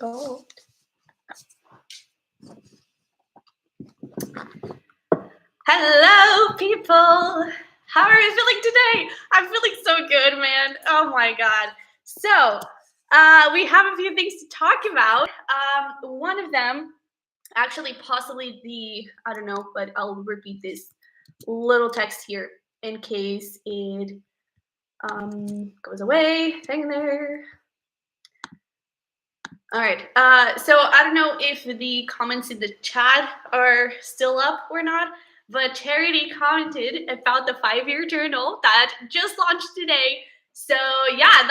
Gold. Hello, people. How are you feeling today? I'm feeling so good, man. Oh my God. So, we have a few things to talk about. One of them, actually, possibly I don't know, but I'll repeat this little text here in case it goes away. Hang there. All right. So I don't know if the comments in the chat are still up or not, but Charity commented about the 5-year journal that just launched today. So yeah,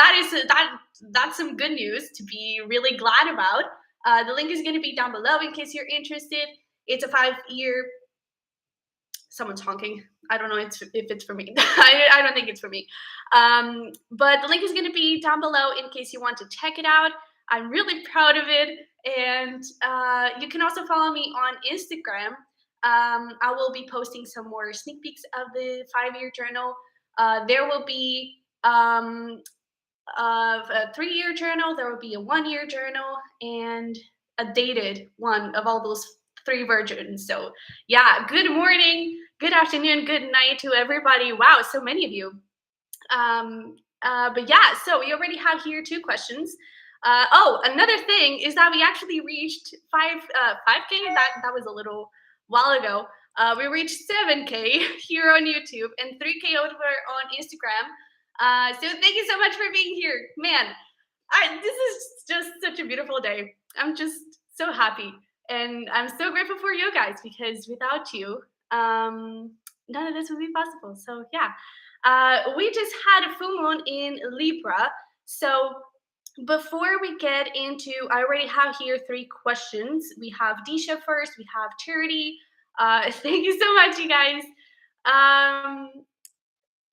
that's some good news to be really glad about. The link is going to be down below in case you're interested. It's a 5-year. Someone's honking. I don't know if it's for me. I don't think it's for me. But the link is going to be down below in case you want to check it out. I'm really proud of it. And you can also follow me on Instagram. I will be posting some more sneak peeks of the 5-year journal. There will be a 3-year journal. There will be a 1-year journal and a dated one of all those 3 versions. So yeah, good morning, good afternoon, good night to everybody. Wow, so many of you. But yeah, so we already have here 2 questions. Oh, another thing is that we actually reached 5K. That was a little while ago. We reached 7K here on YouTube and 3K over on Instagram. So thank you so much for being here, man. This is just such a beautiful day. I'm just so happy, and I'm so grateful for you guys because without you, none of this would be possible. So yeah, we just had a full moon in Libra. So before we get into, I already have here 3 questions. We have Disha first. We have Charity. Thank you so much, you guys.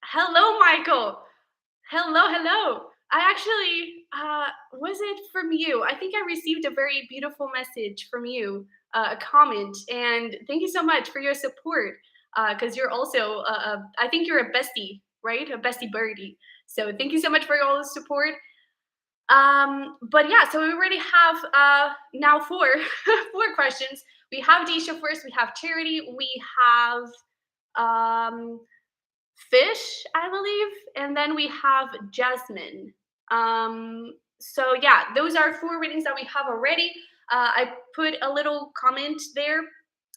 Hello, Michael. Hello. I actually, was it from you? I think I received a very beautiful message from you, a comment, and thank you so much for your support. Because you're also, I think you're a bestie, right? A bestie birdie. So thank you so much for all the support. But yeah, so we already have now 4 4 questions. We have Disha first. We have Charity. We have Fish, I believe, and then we have Jasmine. So yeah, those are 4 readings that we have already. I put a little comment there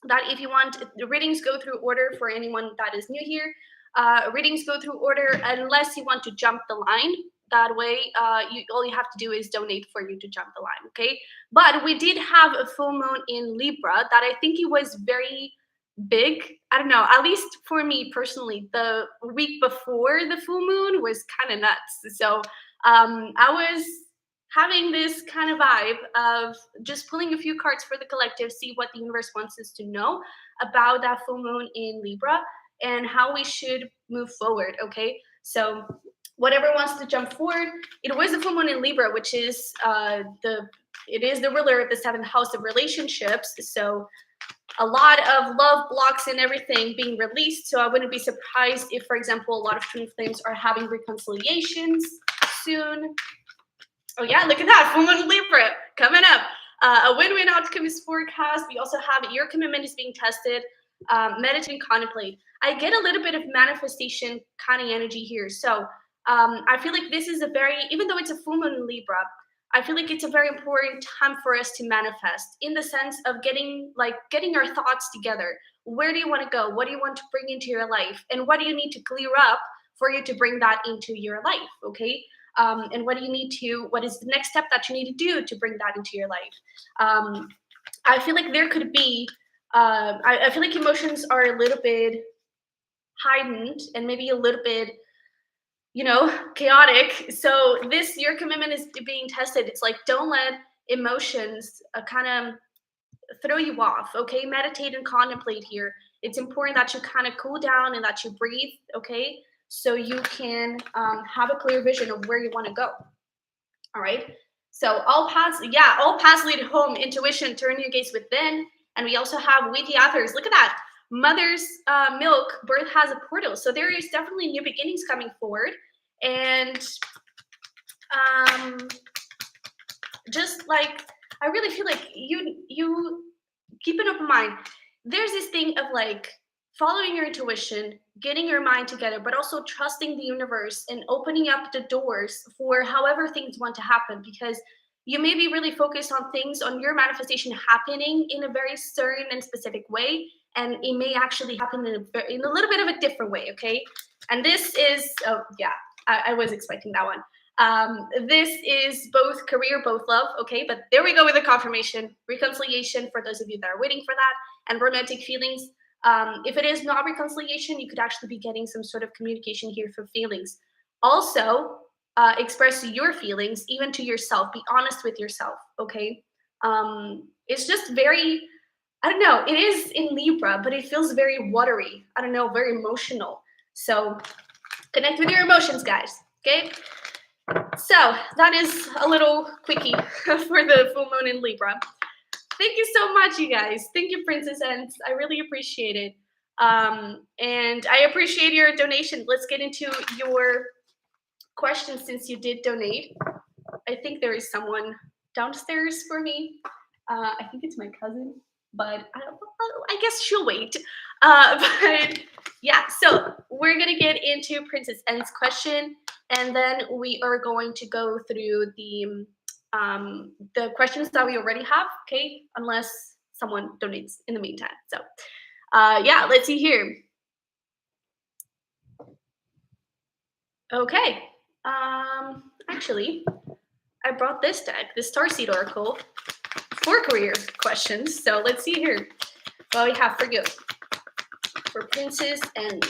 that if you want, the readings go through order for anyone that is new here. Readings go through order unless you want to jump the line. That way, all you have to do is donate for you to jump the line, okay? But we did have a full moon in Libra that I think it was very big. I don't know, at least for me personally, the week before the full moon was kind of nuts. So I was having this kind of vibe of just pulling a few cards for the collective, see what the universe wants us to know about that full moon in Libra and how we should move forward, okay? So whatever wants to jump forward. It was the full moon in Libra, which is it is the ruler of the 7th house of relationships. So a lot of love blocks and everything being released. So I wouldn't be surprised if, for example, a lot of twin flames are having reconciliations soon. Oh yeah, look at that, full moon Libra coming up. A win-win outcome is forecast. We also have your commitment is being tested. Meditate and contemplate. I get a little bit of manifestation kind of energy here. So I feel like this is a very, even though it's a full moon in Libra, I feel like it's a very important time for us to manifest in the sense of getting our thoughts together. Where do you want to go? What do you want to bring into your life? And what do you need to clear up for you to bring that into your life? Okay. And what is the next step that you need to do to bring that into your life? I feel like there could be, I feel like emotions are a little bit heightened and maybe a little bit, chaotic. So your commitment is being tested. It's like, don't let emotions kind of throw you off. Okay. Meditate and contemplate here. It's important that you kind of cool down and that you breathe. Okay. So you can have a clear vision of where you want to go. All right. So all paths lead home. Intuition, turn your gaze within. And we also have with the authors. Look at that. Mother's milk, birth has a portal. So there is definitely new beginnings coming forward. And just like I really feel like you keep an open mind. There's this thing of like following your intuition, getting your mind together, but also trusting the universe and opening up the doors for however things want to happen. Because you may be really focused on things, on your manifestation happening in a very certain and specific way, and it may actually happen in a little bit of a different way. Okay, and this is, oh yeah, I was expecting that one. This is both career, both love. Okay, but there we go with the confirmation, reconciliation for those of you that are waiting for that, and romantic feelings. If it is not reconciliation, you could actually be getting some sort of communication here for feelings. Also, express your feelings, even to yourself. Be honest with yourself. Okay, it's just very, I don't know. It is in Libra, but it feels very watery. I don't know, very emotional. So connect with your emotions, guys. Okay. So that is a little quickie for the full moon in Libra. Thank you so much, you guys. Thank you, Princess Ents. I really appreciate it. And I appreciate your donation. Let's get into your questions since you did donate. I think there is someone downstairs for me. I think it's my cousin, but I guess she'll wait. But yeah, so we're gonna get into Princess N's question, and then we are going to go through the questions that we already have. Okay, unless someone donates in the meantime. So yeah, let's see here. Okay. Actually, I brought this deck, the Starseed Oracle, for career questions. So let's see here what we have for you. For Princess and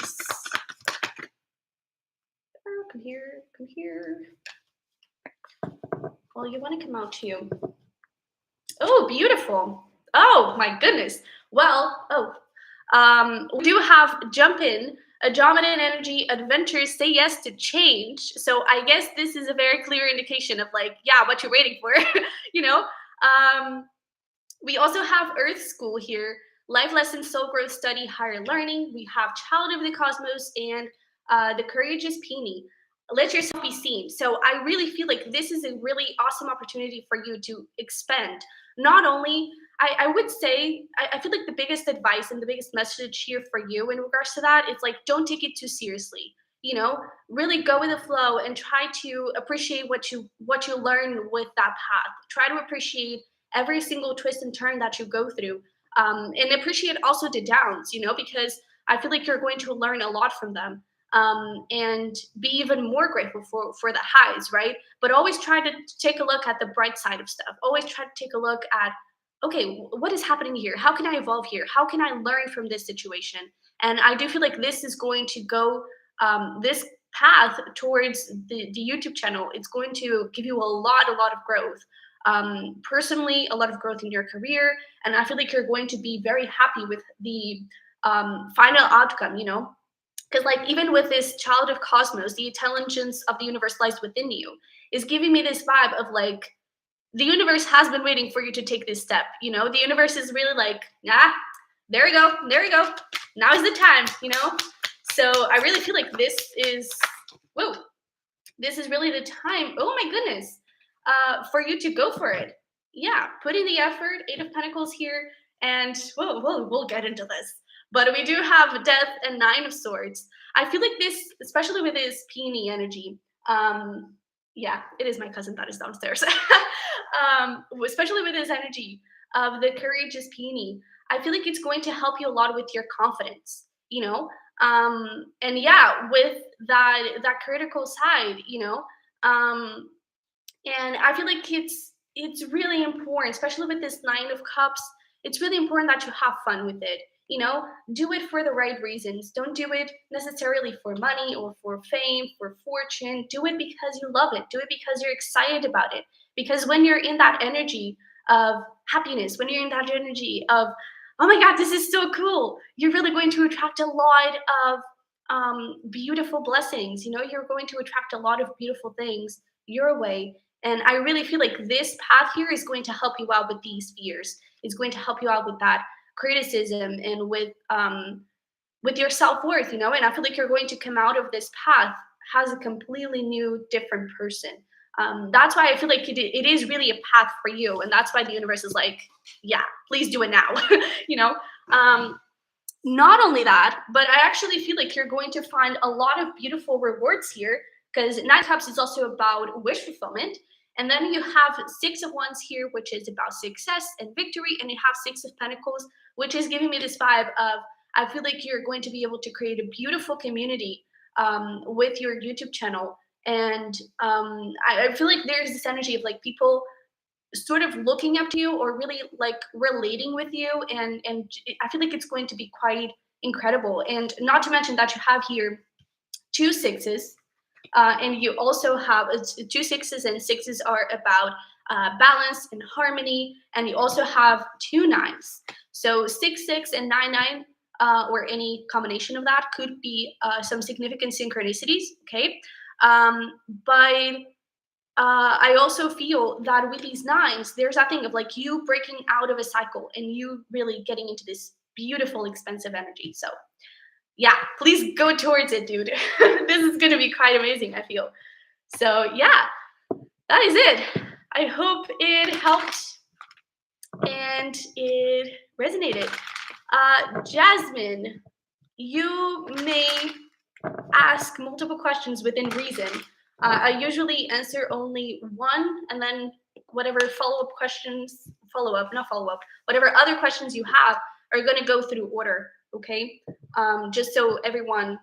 come here, come here. Well, you want to come out too. Oh, beautiful. Oh my goodness. Well, we do have jump in, Andromeda energy, adventures, say yes to change. So I guess this is a very clear indication of like, yeah, what you're waiting for, you know? We also have Earth School here, life lessons, soul growth, study, higher learning. We have Child of the Cosmos and the Courageous Peony. Let yourself be seen. So I really feel like this is a really awesome opportunity for you to expand. Not only, I would say, I feel like the biggest advice and the biggest message here for you in regards to that is like, don't take it too seriously. You know, really go with the flow and try to appreciate what you learn with that path. Try to appreciate every single twist and turn that you go through, and appreciate also the downs. You know, because I feel like you're going to learn a lot from them, and be even more grateful for the highs, right? But always try to take a look at the bright side of stuff. Always try to take a look at, okay, what is happening here? How can I evolve here? How can I learn from this situation? And I do feel like this is going to go, this path towards the YouTube channel. It's going to give you a lot of growth. Personally, a lot of growth in your career, and I feel like you're going to be very happy with the final outcome. You know, because like even with this Child of Cosmos, the intelligence of the universe lies within you, is giving me this vibe of like the universe has been waiting for you to take this step. You know, the universe is really like, ah, there we go, there we go, now is the time. You know, so I really feel like this is, whoa, this is really the time, oh my goodness, for you to go for it. Yeah, put in the effort. Eight of Pentacles here, and we'll get into this. But we do have Death and Nine of Swords. I feel like this, especially with this peony energy, yeah, it is my cousin that is downstairs. Especially with this energy of the Courageous Peony, I feel like it's going to help you a lot with your confidence, you know? And yeah, with that critical side, you know, and I feel like it's really important, especially with this Nine of Cups. It's really important that you have fun with it. You know, do it for the right reasons. Don't do it necessarily for money or for fame, for fortune. Do it because you love it. Do it because you're excited about it. Because when you're in that energy of happiness, when you're in that energy of, oh my God, this is so cool, you're really going to attract a lot of beautiful blessings. You know, you're going to attract a lot of beautiful things your way. And I really feel like this path here is going to help you out with these fears. It's going to help you out with that criticism and with your self-worth, you know. And I feel like you're going to come out of this path as a completely new, different person. That's why I feel like it is really a path for you, and that's why the universe is like, yeah, please do it now. you know. Um, Not only that, but I actually feel like you're going to find a lot of beautiful rewards here because Nine Cups is also about wish fulfillment. And then you have Six of Wands here, which is about success and victory. And you have Six of Pentacles, which is giving me this vibe of I feel like you're going to be able to create a beautiful community with your YouTube channel. And I feel like there's this energy of like people sort of looking up to you or really like relating with you I feel like it's going to be quite incredible, and not to mention that you have here two sixes, and you also have two sixes, and sixes are about balance and harmony, and you also have two nines, so 6 6 and 9 9, or any combination of that could be some significant synchronicities, okay. But I also feel that with these nines, there's that thing of like you breaking out of a cycle and you really getting into this beautiful, expensive energy. So, yeah, please go towards it, dude. This is going to be quite amazing, I feel. So, yeah, that is it. I hope it helped and it resonated. Jasmine, you may ask multiple questions within reason. I usually answer only one, and then whatever follow-up questions, follow-up, not follow-up, whatever other questions you have are going to go through order, okay? Just so everyone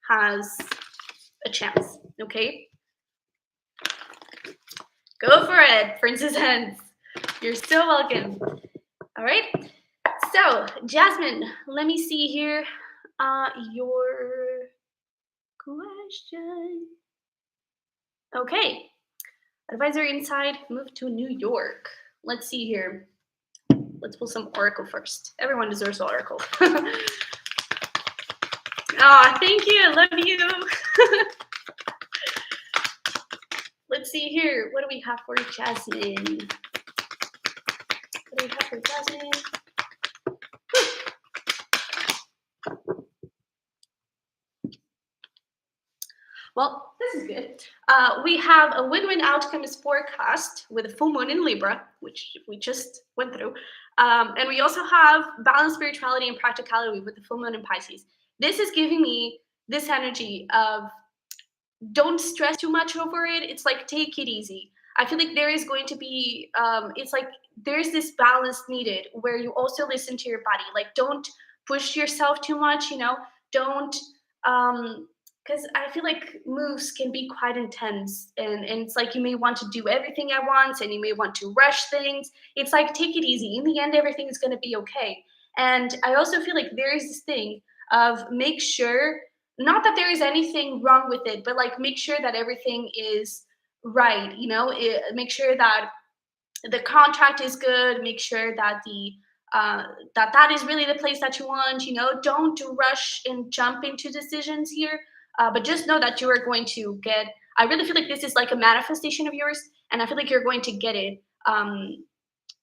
has a chance, okay? Go for it, Princess Hens. You're so welcome. All right. So, Jasmine, let me see here. Your question. Okay. Advisor inside, move to New York. Let's see here. Let's pull some Oracle first. Everyone deserves Oracle. Oh, thank you. I love you. Let's see here. What do we have for Jasmine? What do we have for Jasmine? Well, this is good. We have a win-win outcomes forecast with a full moon in Libra, which we just went through. And we also have balanced spirituality and practicality with the full moon in Pisces. This is giving me this energy of don't stress too much over it. It's like take it easy. I feel like there is going to be it's like there's this balance needed where you also listen to your body. Like don't push yourself too much, don't because I feel like moves can be quite intense, and it's like you may want to do everything at once and you may want to rush things. It's like take it easy. In the end, everything is going to be okay. And I also feel like there is this thing of make sure not that there is anything wrong with it, but like make sure that everything is right, make sure that the contract is good, make sure that the that is really the place that you want, don't rush and jump into decisions here, but just know that you are going to get, I really feel like this is like a manifestation of yours, and I feel like you're going to get it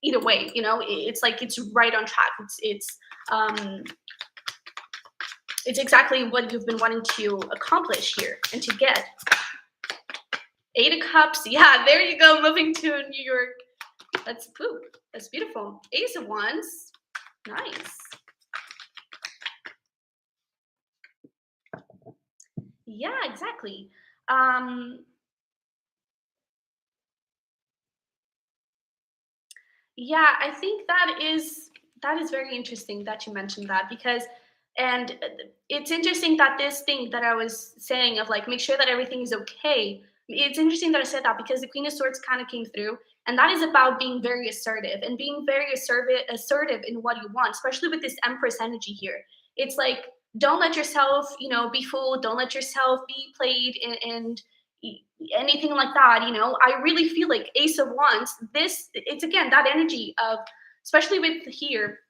either way, it's like it's right on track, it's exactly what you've been wanting to accomplish here and to get. 8 of Cups. Yeah, there you go. Moving to New York. That's beautiful. Ace of Wands. Nice. Yeah, exactly. Yeah, I think that is very interesting that you mentioned that, because and it's interesting that this thing that I was saying of like make sure that everything is okay. It's interesting that I said that because the Queen of Swords kind of came through, and that is about being very assertive and being very assertive in what you want, especially with this Empress energy here. It's like don't let yourself, be fooled. Don't let yourself be played and anything like that. I really feel like Ace of Wands. It's again that energy of, especially with here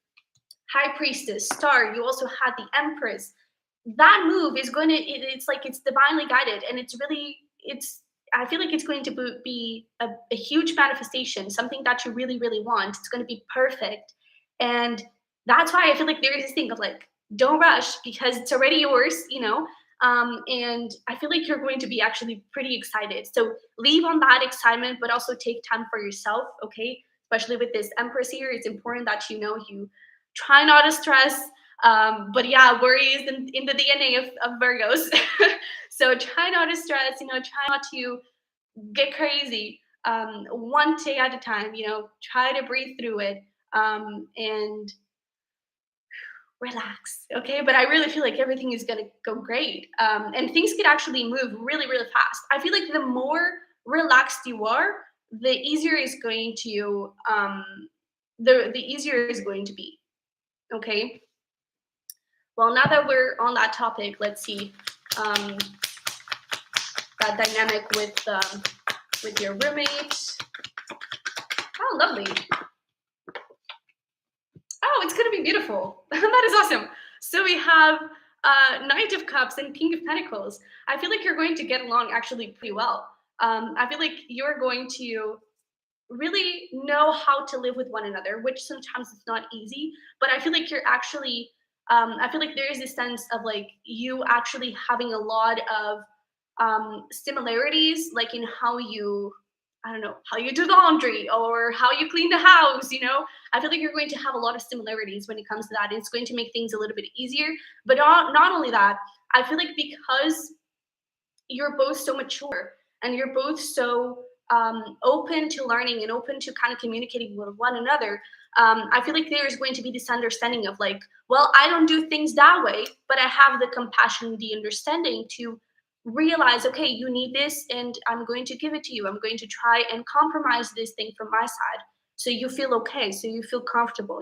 High Priestess, Star, you also had the Empress. That move is going to, it's like it's divinely guided, and I feel like it's going to be a huge manifestation, something that you really, really want. It's going to be perfect. And that's why I feel like there is this thing of like, don't rush because it's already yours, And I feel like you're going to be actually pretty excited. So leave on that excitement, but also take time for yourself, okay? Especially with this Empress here, it's important that you try not to stress. But yeah, worry is in the DNA of Virgos. So try not to stress, try not to get crazy, one day at a time, try to breathe through it, and relax, okay? But I really feel like everything is gonna go great, and things could actually move really, really fast. I feel like the more relaxed you are, the easier is going to the easier is going to be. Okay. Well, now that we're on that topic, let's see um, that dynamic with your roommate. Oh, lovely. Oh, it's gonna be beautiful. That is awesome. So we have Knight of Cups and King of Pentacles. I feel like you're going to get along actually pretty well. I feel like you're going to really know how to live with one another, which sometimes it's not easy. But I feel like you're actually, I feel like there is this sense of like you actually having a lot of similarities, like in how you, I don't know, how you do the laundry or how you clean the house. I feel like you're going to have a lot of similarities when it comes to that. It's going to make things a little bit easier. But not only that, I feel like because you're both so mature and you're both so open to learning and open to kind of communicating with one another, I feel like there's going to be this understanding of like, well, I don't do things that way, but I have the compassion, the understanding to realize, okay, you need this and I'm going to give it to you. I'm going to try and compromise this thing from my side so you feel okay, so you feel comfortable.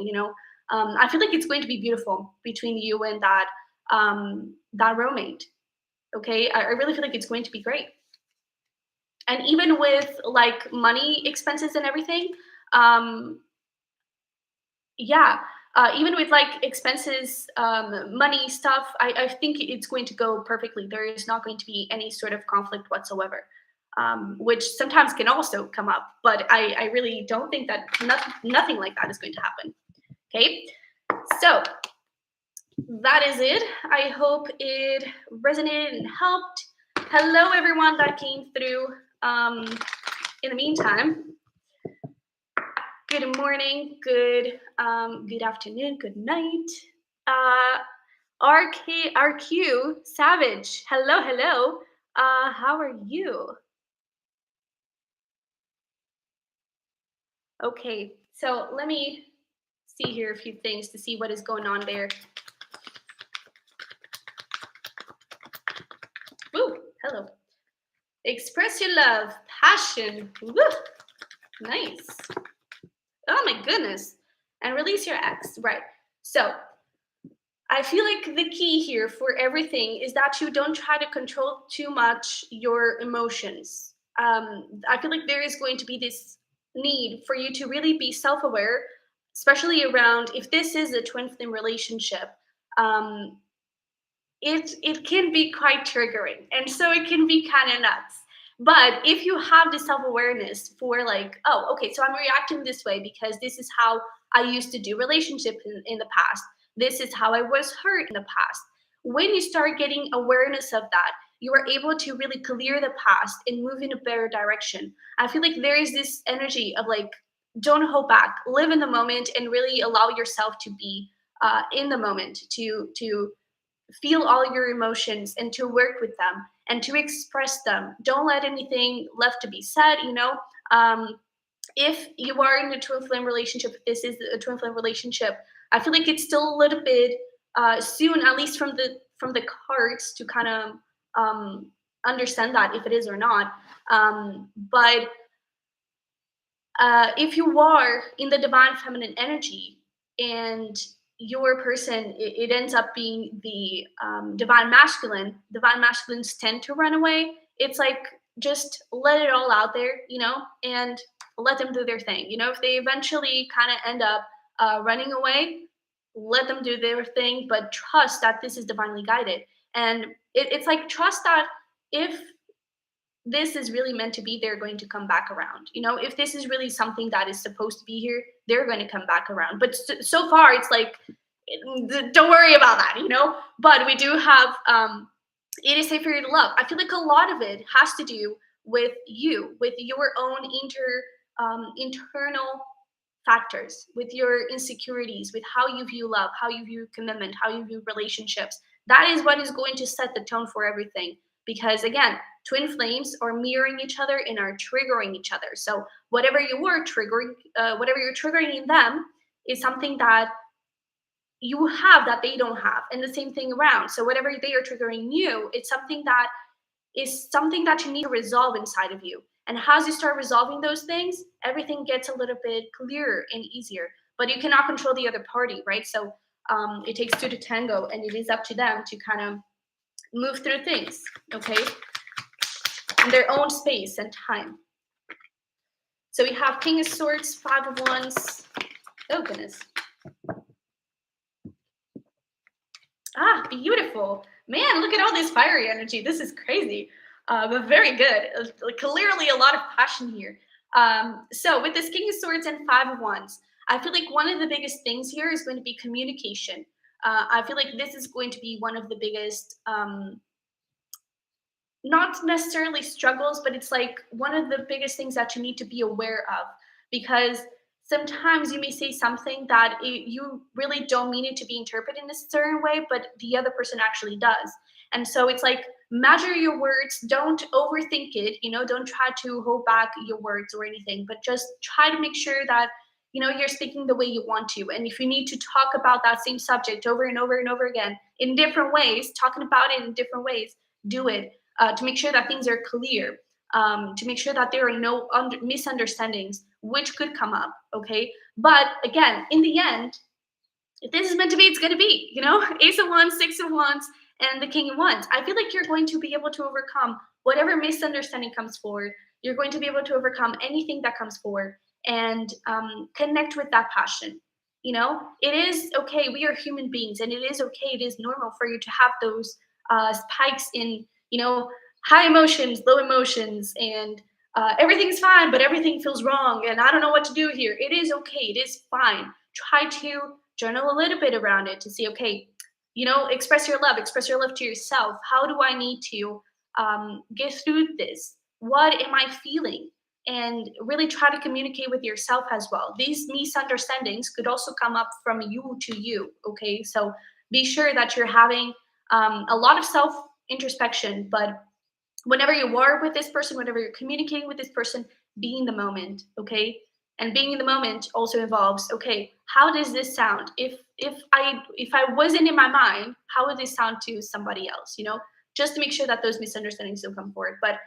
I feel like it's going to be beautiful between you and that roommate. Okay, I really feel like it's going to be great. And even with like money expenses and everything, um, yeah, even with like expenses, money stuff, I think it's going to go perfectly. There is not going to be any sort of conflict whatsoever, which sometimes can also come up. But I really don't think that nothing like that is going to happen. Okay, so that is it. I hope it resonated and helped. Hello, everyone that came through. In the meantime, good morning, good afternoon, good night. RQ Savage. Hello, hello. How are you? Okay, so let me see here a few things to see what is going on there. Woo, hello. Express your love, passion. Woo, nice. Oh my goodness. And release your ex. Right. So I feel like the key here for everything is that you don't try to control too much your emotions. I feel like there is going to be this need for you to really be self aware, especially around if this is a twin flame relationship. Um, it can be quite triggering, and so it can be kind of nuts. But if you have the self-awareness for like, oh, okay, so I'm reacting this way because this is how I used to do relationships in the past, this is how I was hurt in the past. When you start getting awareness of that, you are able to really clear the past and move in a better direction. I feel like there is this energy of like, don't hold back, live in the moment, and really allow yourself to be in the moment, to feel all your emotions and to work with them and to express them. Don't let anything left to be said. Um, if you are in a twin flame relationship, if this is a twin flame relationship, I feel like it's still a little bit soon, at least from the cards, to kind of understand that if it is or not. But if you are in the divine feminine energy and your person, it ends up being the divine masculines tend to run away. It's like, just let it all out there, and let them do their thing. If they eventually kind of end up running away, let them do their thing, but trust that this is divinely guided. And it's like, trust that if this is really meant to be, they're going to come back around. If this is really something that is supposed to be here, they're going to come back around. But so far, it's like, don't worry about that. But we do have it is safe for you to love. I feel like a lot of it has to do with you, with your own internal factors, with your insecurities, with how you view love, how you view commitment, how you view relationships. That is what is going to set the tone for everything. Because again, twin flames are mirroring each other and are triggering each other. So whatever you're triggering in them is something that you have that they don't have, and the same thing around. So whatever they are triggering you, it's something that is something that you need to resolve inside of you. And as you start resolving those things, everything gets a little bit clearer and easier. But you cannot control the other party, right? So it takes two to tango, and it is up to them to kind of move through things, okay, in their own space and time. So we have King of Swords, Five of Wands. Oh, goodness. Ah, beautiful. Man, look at all this fiery energy. This is crazy, but very good. Clearly a lot of passion here. So with this King of Swords and Five of Wands, I feel like one of the biggest things here is going to be communication. I feel like this is going to be one of the biggest, not necessarily struggles, but it's like one of the biggest things that you need to be aware of, because sometimes you may say something that you really don't mean it to be interpreted in a certain way, but the other person actually does. And so it's like, measure your words, don't overthink it, don't try to hold back your words or anything, but just try to make sure that you're speaking the way you want to. And if you need to talk about that same subject over and over and over again in different ways, talking about it in different ways, do it, to make sure that things are clear, to make sure that there are no misunderstandings, which could come up. Okay. But again, in the end, if this is meant to be, it's going to be, Ace of Wands, Six of Wands, and the King of Wands. I feel like you're going to be able to overcome whatever misunderstanding comes forward. You're going to be able to overcome anything that comes forward and connect with that passion. It is okay. We are human beings, and it is okay. It is normal for you to have those spikes in, high emotions, low emotions, and everything's fine, but everything feels wrong, and I don't know what to do here. It is okay. It is fine. Try to journal a little bit around it to see, okay, express your love to yourself. How do I need to get through this? What am I feeling? And really try to communicate with yourself as well. These misunderstandings could also come up from you to you. Okay, so be sure that you're having a lot of self introspection, but whenever you are with this person, whenever you're communicating with this person, be in the moment. Okay, and being in the moment also involves, okay, how does this sound? If I wasn't in my mind, how would this sound to somebody else? Just to make sure that those misunderstandings don't come forward. But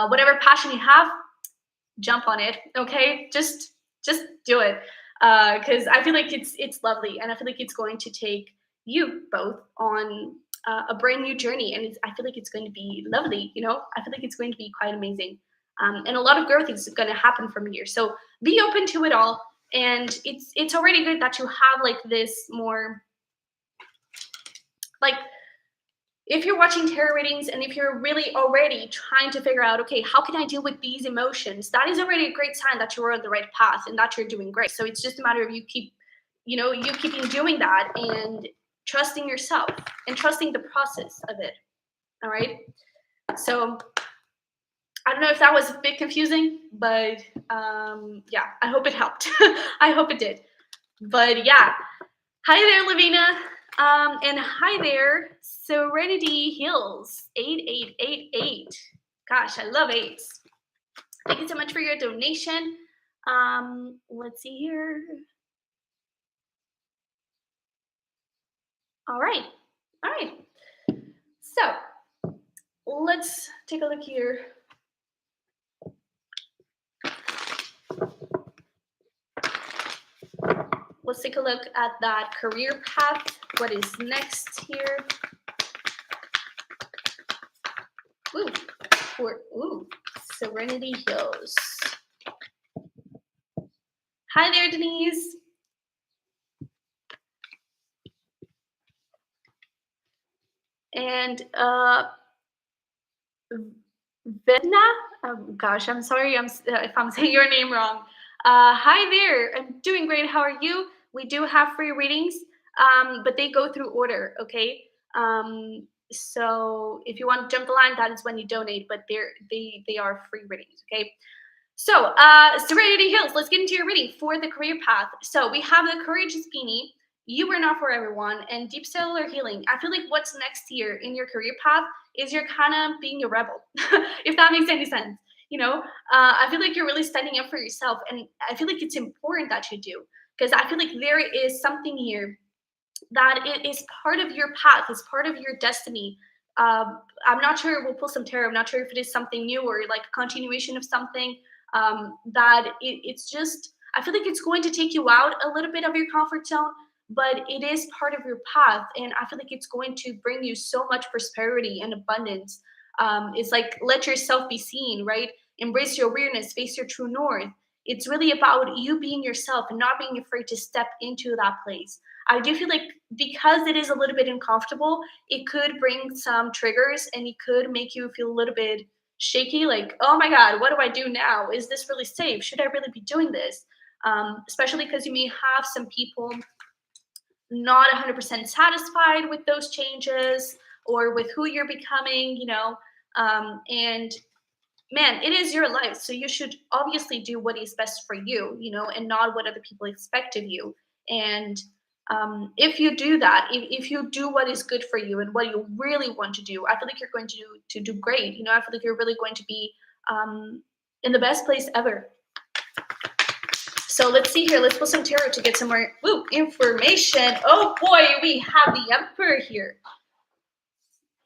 whatever passion you have, jump on it. Okay, just do it, because I feel like it's lovely, and I feel like it's going to take you both on a brand new journey, and I feel like it's going to be lovely. I feel like it's going to be quite amazing, and a lot of growth is going to happen from here. So be open to it all, and it's already good that you have like this more, like, if you're watching tarot readings and if you're really already trying to figure out, okay, how can I deal with these emotions? That is already a great sign that you're on the right path and that you're doing great. So it's just a matter of you keeping doing that and trusting yourself and trusting the process of it. All right. So I don't know if that was a bit confusing, but yeah, I hope it helped. I hope it did. But yeah, hi there, Lavina. And hi there, Serenity Hills 8888. Gosh, I love eights. Thank you so much for your donation. Let's see here. All right. All right. So let's take a look here. Let's take a look at that career path. What is next here? Ooh, Serenity Hills. Hi there, Denise. And Vedna, gosh, I'm sorry if I'm saying your name wrong. Hi there, I'm doing great. How are you? We do have free readings, but they go through order, okay? So if you want to jump the line, that is when you donate, but they are free readings, okay? So, Serenity Hills, let's get into your reading for the career path. So, we have the Courageous Beanie, You Were Not For Everyone, and Deep Cellular Healing. I feel like what's next here in your career path is you're kind of being a rebel, if that makes any sense. You know, I feel like you're really standing up for yourself, and I feel like it's important that you do because I feel like there is something here that it is part of your path, it's part of your destiny. I'm not sure, we'll pull some tarot. I'm not sure if it is something new or like a continuation of something that it's just, I feel like it's going to take you out a little bit of your comfort zone, but it is part of your path. And I feel like it's going to bring you so much prosperity and abundance. It's like, let yourself be seen, right? Embrace your awareness, face your true north. It's really about you being yourself and not being afraid to step into that place. I do feel like because it is a little bit uncomfortable, it could bring some triggers and it could make you feel a little bit shaky, like, oh my God, what do I do now? Is this really safe? Should I really be doing this? Especially because you may have some people not 100% satisfied with those changes or with who you're becoming, and man, it is your life. So you should obviously do what is best for you, and not what other people expect of you. And if you do that, if you do what is good for you and what you really want to do, I feel like you're going to do great. I feel like you're really going to be in the best place ever. So let's see here. Let's pull some tarot to get some more information. Oh boy, we have the Emperor here.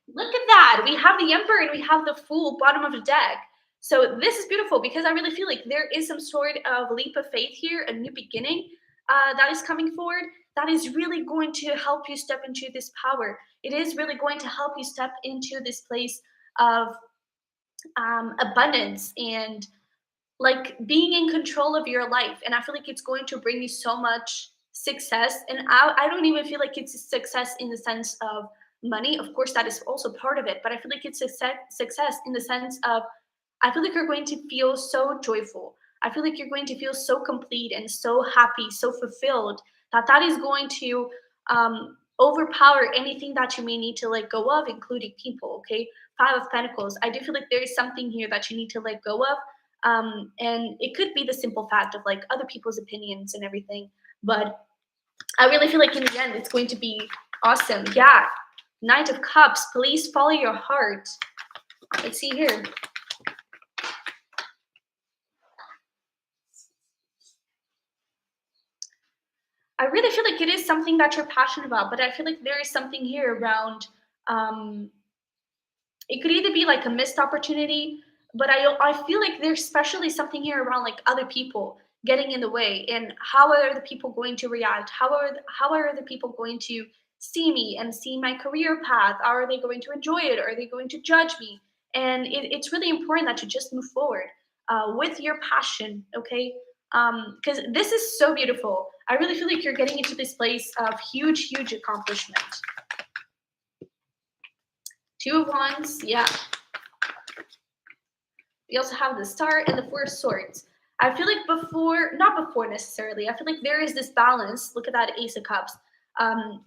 Look at that. We have the Emperor and we have the Fool bottom of the deck. So this is beautiful because I really feel like there is some sort of leap of faith here, a new beginning that is coming forward that is really going to help you step into this power. It is really going to help you step into this place of abundance and like being in control of your life. And I feel like it's going to bring you so much success. And I don't even feel like it's a success in the sense of money. Of course, that is also part of it. But I feel like it's a success in the sense of I feel like you're going to feel so joyful. I feel like you're going to feel so complete and so happy, so fulfilled that is going to overpower anything that you may need to let go of, including people. Okay, Five of Pentacles. I do feel like there is something here that you need to let go of, and it could be the simple fact of like other people's opinions and everything. But I really feel like in the end, it's going to be awesome. Yeah, Knight of Cups. Please follow your heart. Let's see here. I really feel like it is something that you're passionate about, but I feel like there is something here around. Um, it could either be like a missed opportunity, but I feel like there's especially something here around like other people getting in the way, and how are the people going to react? How are the people going to see me and see my career path? Are they going to enjoy it? Are they going to judge me? And it's really important that you just move forward with your passion, okay? Because this is so beautiful. I really feel like you're getting into this place of huge accomplishment. Two of Wands, yeah. We also have the Star and the Four of Swords. I feel like not before necessarily, I feel like there is this balance. Look at that Ace of Cups.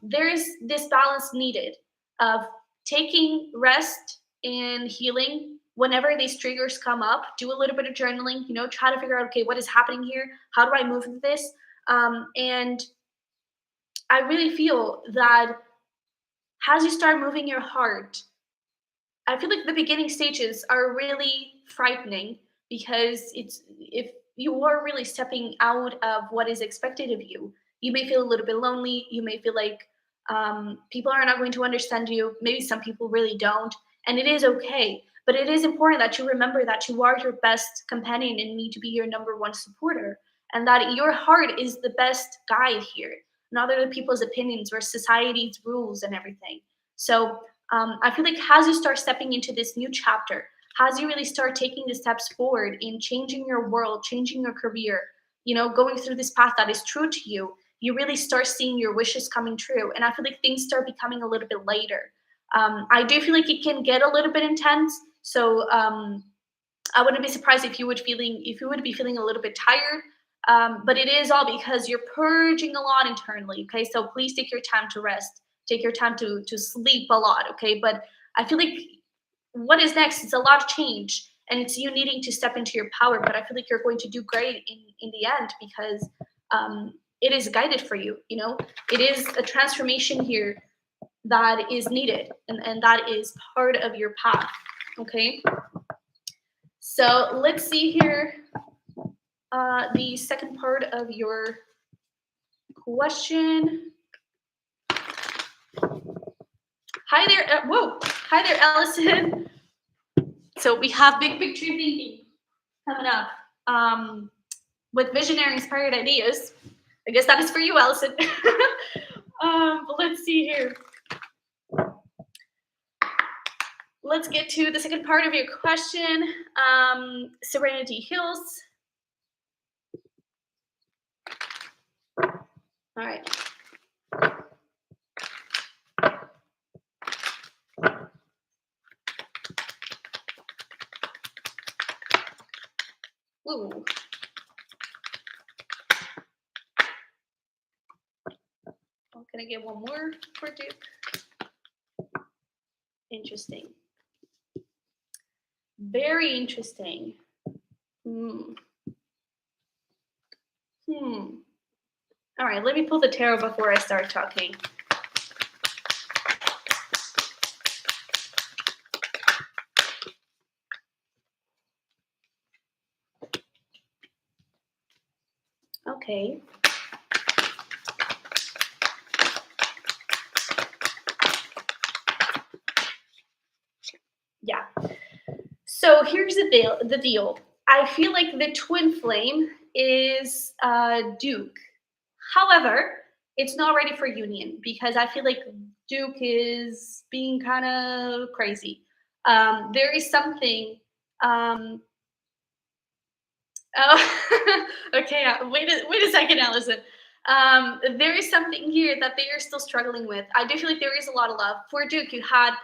There is this balance needed of taking rest and healing whenever these triggers come up. Do a little bit of journaling, try to figure out, okay, what is happening here? How do I move through this? And I really feel that as you start moving your heart, I feel like the beginning stages are really frightening because it's if you are really stepping out of what is expected of you, you may feel a little bit lonely. You may feel like people are not going to understand you. Maybe some people really don't, and it is okay. But it is important that you remember that you are your best companion and need to be your number one supporter, and that your heart is the best guide here, not other people's opinions or society's rules and everything. So I feel like as you start stepping into this new chapter, as you really start taking the steps forward in changing your world, changing your career, going through this path that is true to you, you really start seeing your wishes coming true. And I feel like things start becoming a little bit lighter. I do feel like it can get a little bit intense. So I wouldn't be surprised if you would be feeling a little bit tired. But it is all because you're purging a lot internally. Okay, so please take your time to rest. take your time to sleep a lot, okay? But I feel like what is next? It's a lot of change, and it's you needing to step into your power. But I feel like you're going to do great in the end because it is guided for you. You know, it is a transformation here that is needed, and that is part of your path. Okay, so let's see here. The second part of your question. Hi there. Whoa. Hi there, Allison. So we have big tree thinking coming up with visionary inspired ideas. I guess that is for you, Allison. But let's see here. Let's get to the second part of your question. Serenity Hills. All right. Ooh. Oh, can I get one more for Duke? Interesting. Very interesting. Hmm. All right, let me pull the tarot before I start talking. Okay. Yeah. So here's the deal. I feel like the twin flame is Duke. However, it's not ready for union because I feel like Duke is being kind of crazy. There is something. Oh, okay. Wait a second, Allison. There is something here that they are still struggling with. I do feel like there is a lot of love for Duke. You had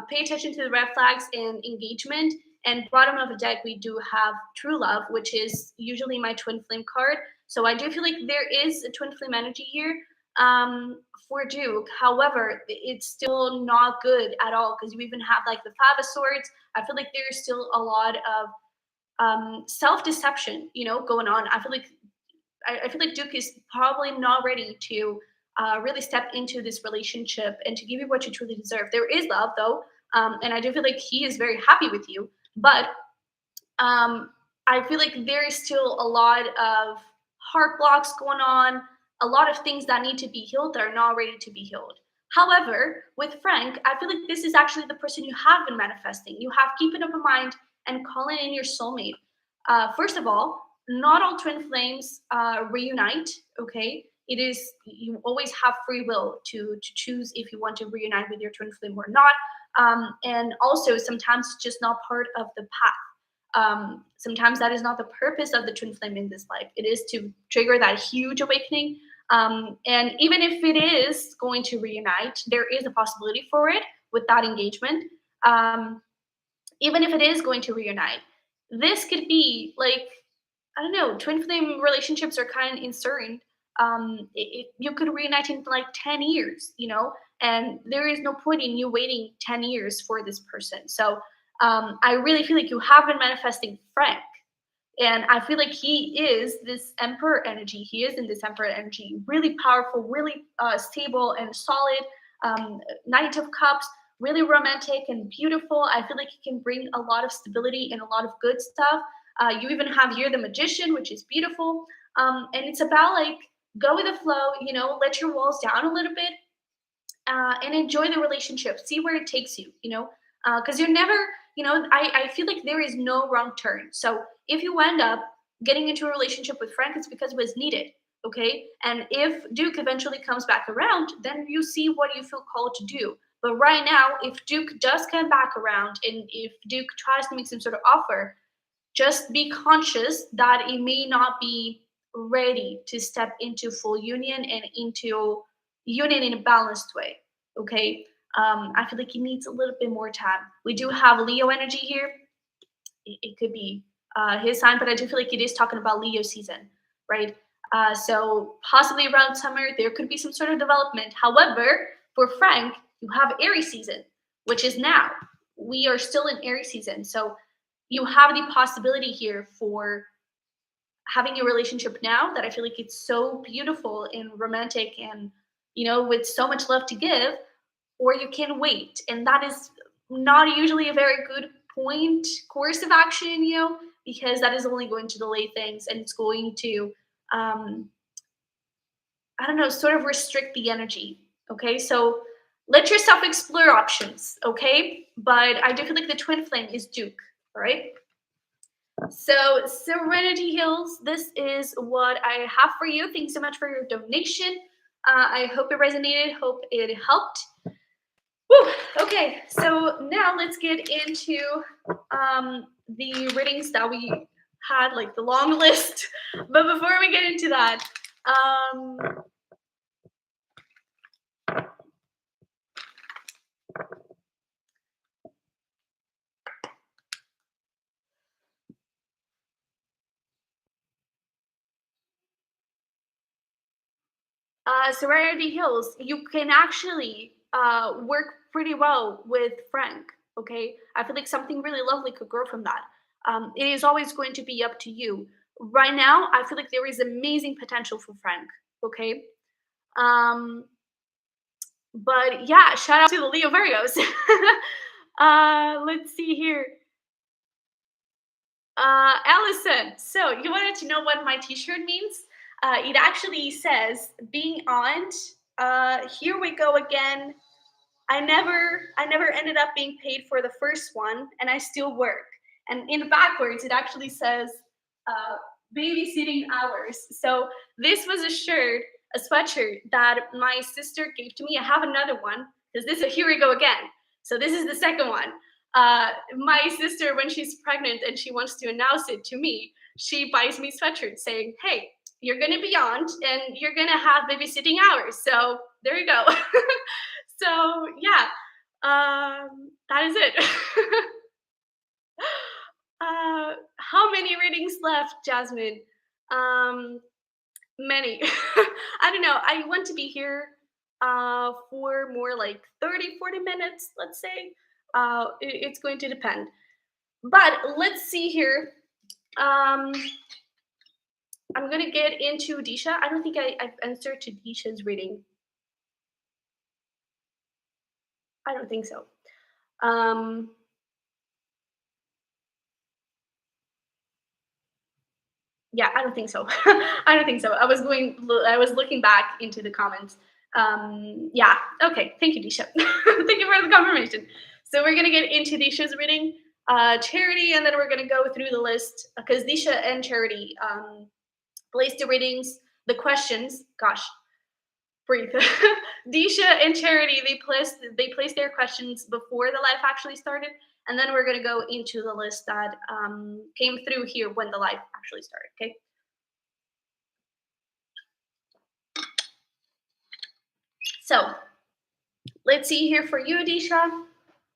pay attention to the red flags and engagement. And bottom of the deck, we do have true love, which is usually my twin flame card. So I do feel like there is a twin flame energy here for Duke. However, it's still not good at all because you even have like the Five of Swords. I feel like there's still a lot of self-deception, going on. I feel like Duke is probably not ready to really step into this relationship and to give you what you truly deserve. There is love though, and I do feel like he is very happy with you, but I feel like there is still a lot of heart blocks going on, a lot of things that need to be healed that are not ready to be healed. However, with Frank, I feel like this is actually the person you have been manifesting. You have keep an open mind and calling in your soulmate. First of all, not all twin flames reunite. Okay, it is you always have free will to choose if you want to reunite with your twin flame or not. And also, sometimes it's just not part of the path. Sometimes that is not the purpose of the twin flame in this life. It is to trigger that huge awakening. And even if it is going to reunite, there is a possibility for it with that engagement. Even if it is going to reunite, this could be like, I don't know, twin flame relationships are kind of uncertain. You could reunite in like 10 years, and there is no point in you waiting 10 years for this person. So I really feel like you have been manifesting Frank. And I feel like he is this emperor energy. He is in this emperor energy, really powerful, really stable and solid. Knight of Cups, really romantic and beautiful. I feel like he can bring a lot of stability and a lot of good stuff. You even have here the Magician, which is beautiful. And it's about like go with the flow, let your walls down a little bit and enjoy the relationship. See where it takes you, because you're never, I feel like there is no wrong turn. So if you end up getting into a relationship with Frank, it's because it was needed. Okay. And if Duke eventually comes back around, then you see what you feel called to do. But right now, if Duke does come back around and if Duke tries to make some sort of offer, just be conscious that it may not be ready to step into full union and into union in a balanced way. Okay. I feel like he needs a little bit more time. We do have Leo energy here. It could be his sign, but I do feel like it is talking about Leo season, right? So possibly around summer, there could be some sort of development. However, For Frank, you have Aries season, which is now. We are still in Aries season. So you have the possibility here for having a relationship now that I feel like it's so beautiful and romantic and, with so much love to give, or you can wait. And that is not usually a very good course of action, because that is only going to delay things and it's going to, um, I don't know, sort of restrict the energy. Okay. So let yourself explore options. Okay. But I do feel like the twin flame is Duke. All right. So, Serenity Hills, this is what I have for you. Thanks so much for your donation. I hope it resonated. Hope it helped. Whew, okay, so now let's get into the readings that we had, like the long list. But before we get into that, um, Serenity Hills, you can actually work pretty well with Frank. Okay, I feel like something really lovely could grow from that. It is always going to be up to you. Right now, I feel like there is amazing potential for Frank. Okay, um, but yeah, shout out to the Leo Virgos. Let's see here. Allison, so you wanted to know what my t-shirt means? It actually says, being on, here we go again. I never ended up being paid for the first one, and I still work. And in the backwards, it actually says, uh, babysitting hours. So this was a sweatshirt that my sister gave to me. I have another one because this is, here we go again. So this is the second one. My sister, when she's pregnant and she wants to announce it to me, she buys me sweatshirts saying, "Hey, you're gonna be on, and you're gonna have babysitting hours." So there you go. So yeah, that is it. How many readings left, Jasmine? Um, Many. I don't know. I want to be here for more like 30, 40 minutes, let's say. It's going to depend. But let's see here. Um, I'm going to get into Disha. I don't think I've answered to Disha's reading. I don't think so. Um, yeah, I don't think so. I don't think so. I was looking back into the comments. Yeah, okay. Thank you, Disha. Thank you for the confirmation. So we're gonna get into Disha's reading, Charity, and then we're gonna go through the list because Disha and Charity placed the readings, the questions. Gosh, breathe. Disha and Charity, they placed their questions before the live actually started, and then we're gonna go into the list that came through here when the live actually started. Okay. So let's see here for you, Disha.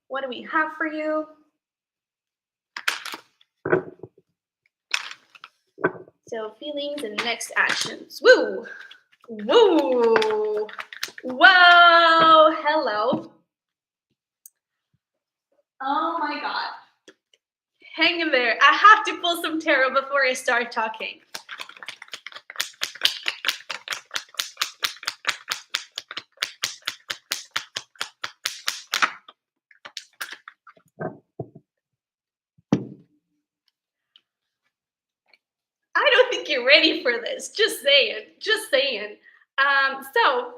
What do we have for you? So feelings and next actions. Woo! Woo! Whoa! Hello. Oh my god. Hang in there. I have to pull some tarot before I start talking. I don't think you're ready for this. Just saying. Just saying. So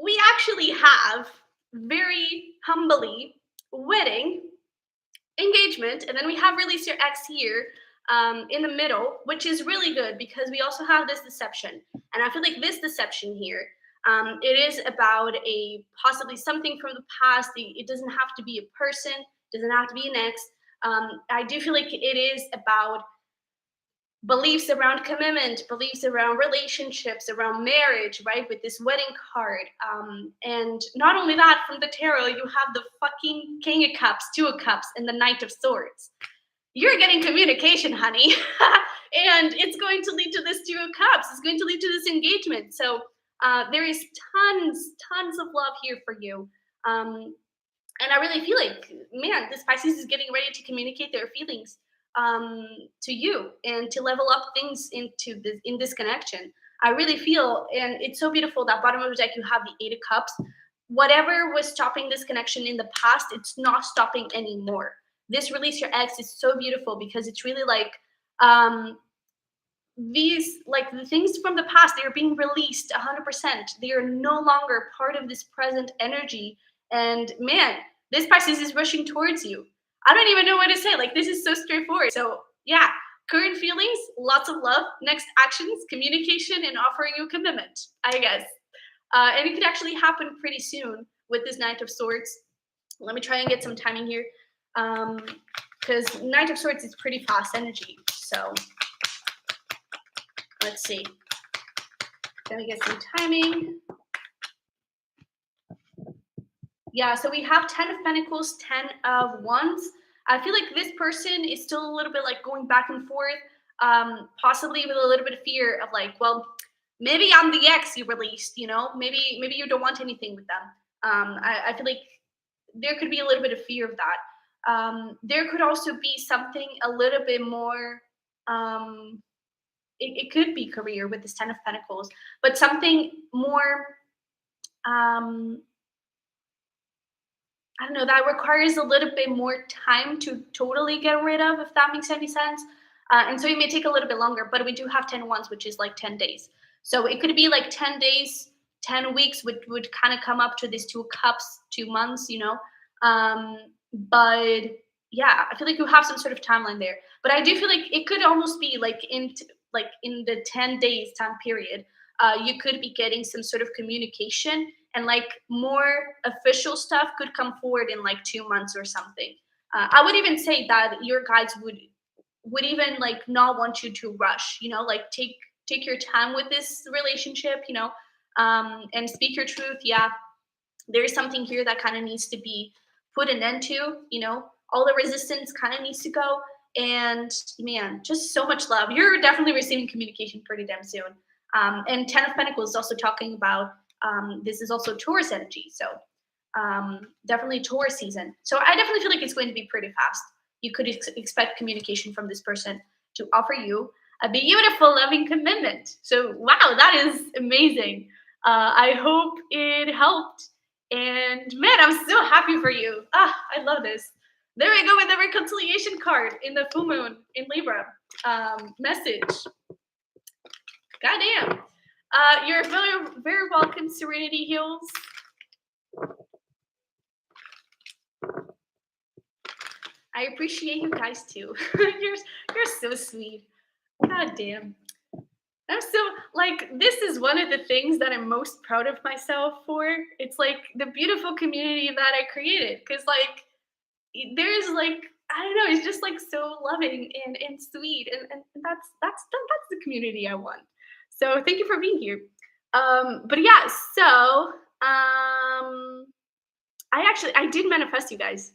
we actually have very humbly wedding, engagement, and then we have release your ex here in the middle, which is really good because we also have this deception. And I feel like this deception here, it is about a possibly something from the past. It doesn't have to be a person, it doesn't have to be an ex. I do feel like it is about beliefs around commitment, beliefs around relationships, around marriage, right? With this wedding card. And not only that, from the tarot, you have the fucking King of Cups, Two of Cups, and the Knight of Swords. You're getting communication, honey. And it's going to lead to this Two of Cups. It's going to lead to this engagement. So There is tons of love here for you. Um, and I really feel like, man, this Pisces is getting ready to communicate their feelings to you and to level up things in this connection. I really feel, and it's so beautiful that bottom of the deck you have the Eight of Cups. Whatever was stopping this connection in the past, it's not stopping anymore. This release your ex is so beautiful because it's really like um, these like the things from the past, they are being released 100%. They are no longer part of this present energy. And man, this Pisces is rushing towards you. I don't even know what to say. Like, this is so straightforward. So yeah, current feelings, lots of love. Next actions, communication, and offering you commitment, I guess. And it could actually happen pretty soon with this Knight of Swords. Let me try and get some timing here, because Knight of Swords is pretty fast energy. So let's see. Let me get some timing. Yeah, so we have 10 of Pentacles, 10 of Wands. I feel like this person is still a little bit like going back and forth, possibly with a little bit of fear of like, well, maybe I'm the ex you released, you know, maybe you don't want anything with them. I feel like there could be a little bit of fear of that. There could also be something a little bit more. It could be career with this Ten of Pentacles, but something more. I don't know, that requires a little bit more time to totally get rid of, if that makes any sense. And so it may take a little bit longer, but we do have 10 ones, which is like 10 days. So it could be like 10 days, 10 weeks would kind of come up to these 2 cups, 2 months, you know. But yeah, I feel like you have some sort of timeline there. But I do feel like it could almost be like in the 10 days time period, you could be getting some sort of communication, and like more official stuff could come forward in like 2 months or something. I would even say that your guides would even like not want you to rush, you know, like take your time with this relationship, you know, and speak your truth. Yeah, there is something here that kind of needs to be put an end to, you know, all the resistance kind of needs to go. And man, just so much love. You're definitely receiving communication pretty damn soon. And 10 of Pentacles is also talking about this is also Taurus energy. So definitely Taurus season. So I definitely feel like it's going to be pretty fast. You could expect communication from this person to offer you a beautiful, loving commitment. So wow, that is amazing. I hope it helped. And man, I'm so happy for you. Ah, I love this. There we go with the reconciliation card in the full moon in Libra. Message. Goddamn. You're very welcome, Serenity Hills. I appreciate you guys too. you're so sweet. God damn. I'm so like, this is one of the things that I'm most proud of myself for. It's like the beautiful community that I created. Cause like there's like, I don't know, it's just like so loving and sweet. And that's the community I want. So thank you for being here. But yeah, so I did manifest you guys.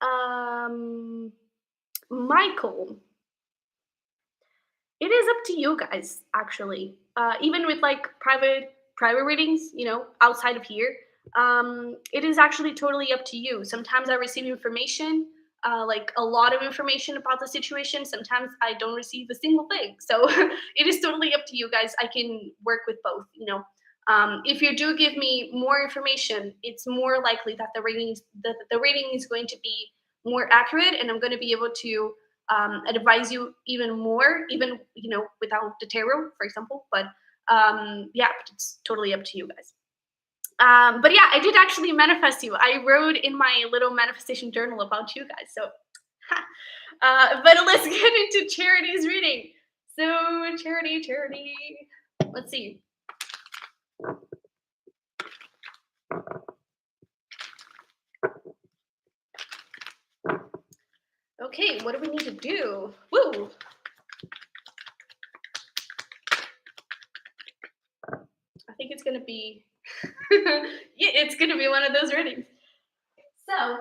Um, Michael, it is up to you guys, actually. Even with like private readings, you know, outside of here, it is actually totally up to you. Sometimes I receive information, like a lot of information about the situation. Sometimes I don't receive a single thing. So it is totally up to you guys. I can work with both, you know. If you do give me more information, it's more likely that the rating is going to be more accurate, and I'm going to be able to advise you even more, even, you know, without the tarot, for example. But yeah, it's totally up to you guys. But yeah, I did actually manifest you. I wrote in my little manifestation journal about you guys. So, but let's get into Charity's reading. So, Charity, let's see. Okay, what do we need to do? Woo! I think it's gonna be, yeah, it's gonna be one of those readings. So,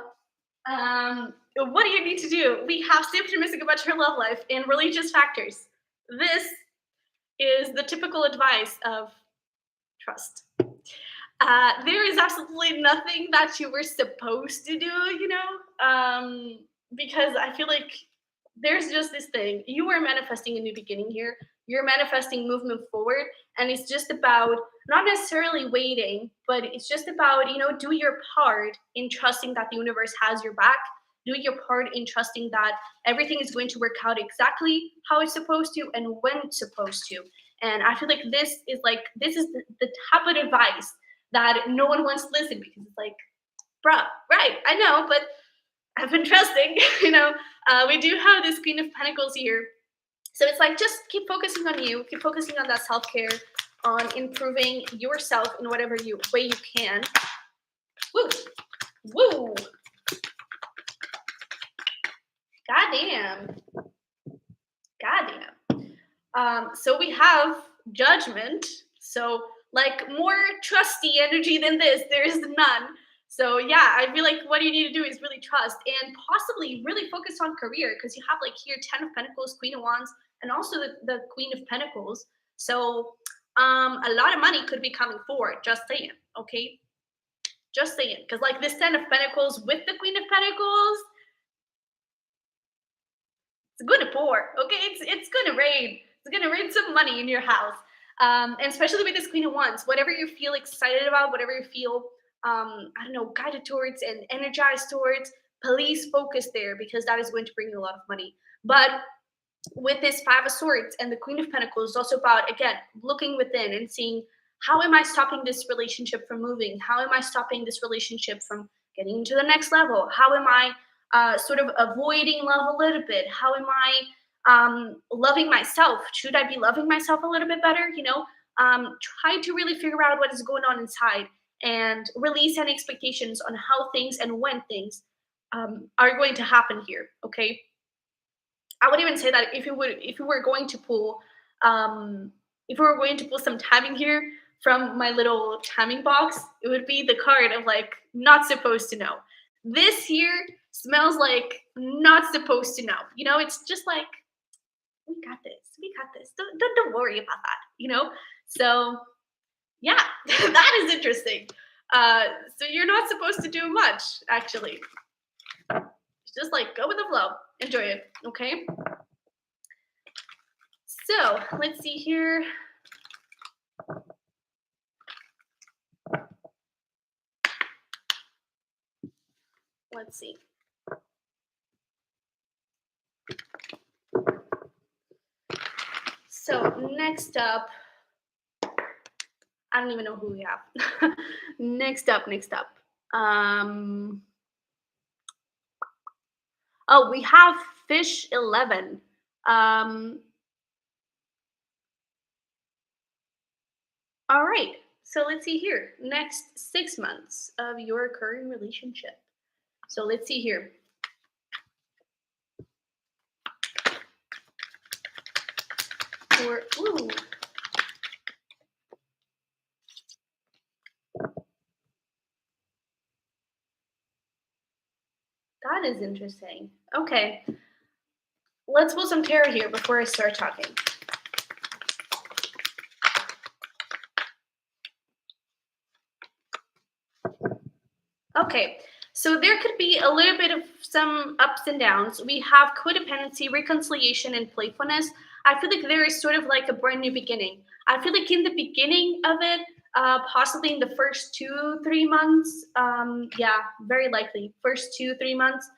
What do you need to do? We have stay optimistic about your love life and religious factors. This is the typical advice of trust. There is absolutely nothing that you were supposed to do, because I feel like there's just this thing. You are manifesting a new beginning here. You're manifesting movement forward, and it's just about not necessarily waiting, but it's just about, do your part in trusting that the universe has your back. Do your part in trusting that everything is going to work out exactly how it's supposed to and when it's supposed to. And I feel like this is the type of advice that no one wants to listen because it's like, bruh, right, I know, but I've been trusting, we do have this Queen of Pentacles here. So it's like, just keep focusing on you, keep focusing on that self-care, on improving yourself in whatever way you can. Woo, woo, goddamn, goddamn. So we have Judgment. So like more trusty energy than this, there is none. So yeah, I feel like what you need to do is really trust and possibly really focus on career because you have like here 10 of Pentacles, Queen of Wands, and also the Queen of Pentacles. So a lot of money could be coming forward. Just saying, okay? Just saying, because like this 10 of Pentacles with the Queen of Pentacles, it's going to pour, okay? It's going to rain. It's going to rain some money in your house. And especially with this Queen of Wands, whatever you feel excited about, whatever you feel, I don't know, guided towards and energized towards, please focus there because that is going to bring you a lot of money. But with this Five of Swords and the Queen of Pentacles, it's also about, again, looking within and seeing, how am I stopping this relationship from moving? How am I stopping this relationship from getting to the next level? How am I sort of avoiding love a little bit? How am I loving myself? Should I be loving myself a little bit better? Try to really figure out what is going on inside and release any expectations on how things and when things are going to happen here. Okay. I would even say that if you were going to pull, if we were going to pull some timing here from my little timing box, it would be the card of like not supposed to know. This here smells like not supposed to know. It's just like, we got this. We got this. Don't worry about that. So yeah, that is interesting. So you're not supposed to do much, actually. Just like go with the flow. Enjoy it. Okay. So let's see here. Let's see. So next up, I don't even know who we have. next up. Oh, we have Fish 11. All right. So let's see here. Next 6 months of your current relationship. So let's see here. Ooh. That is interesting. Okay. Let's pull some tarot here before I start talking. Okay, so there could be a little bit of some ups and downs. We have codependency, reconciliation, and playfulness. I feel like there is sort of like a brand new beginning. I feel like in the beginning of it, possibly in the first 2-3 months, yeah, very likely, first 2-3 months,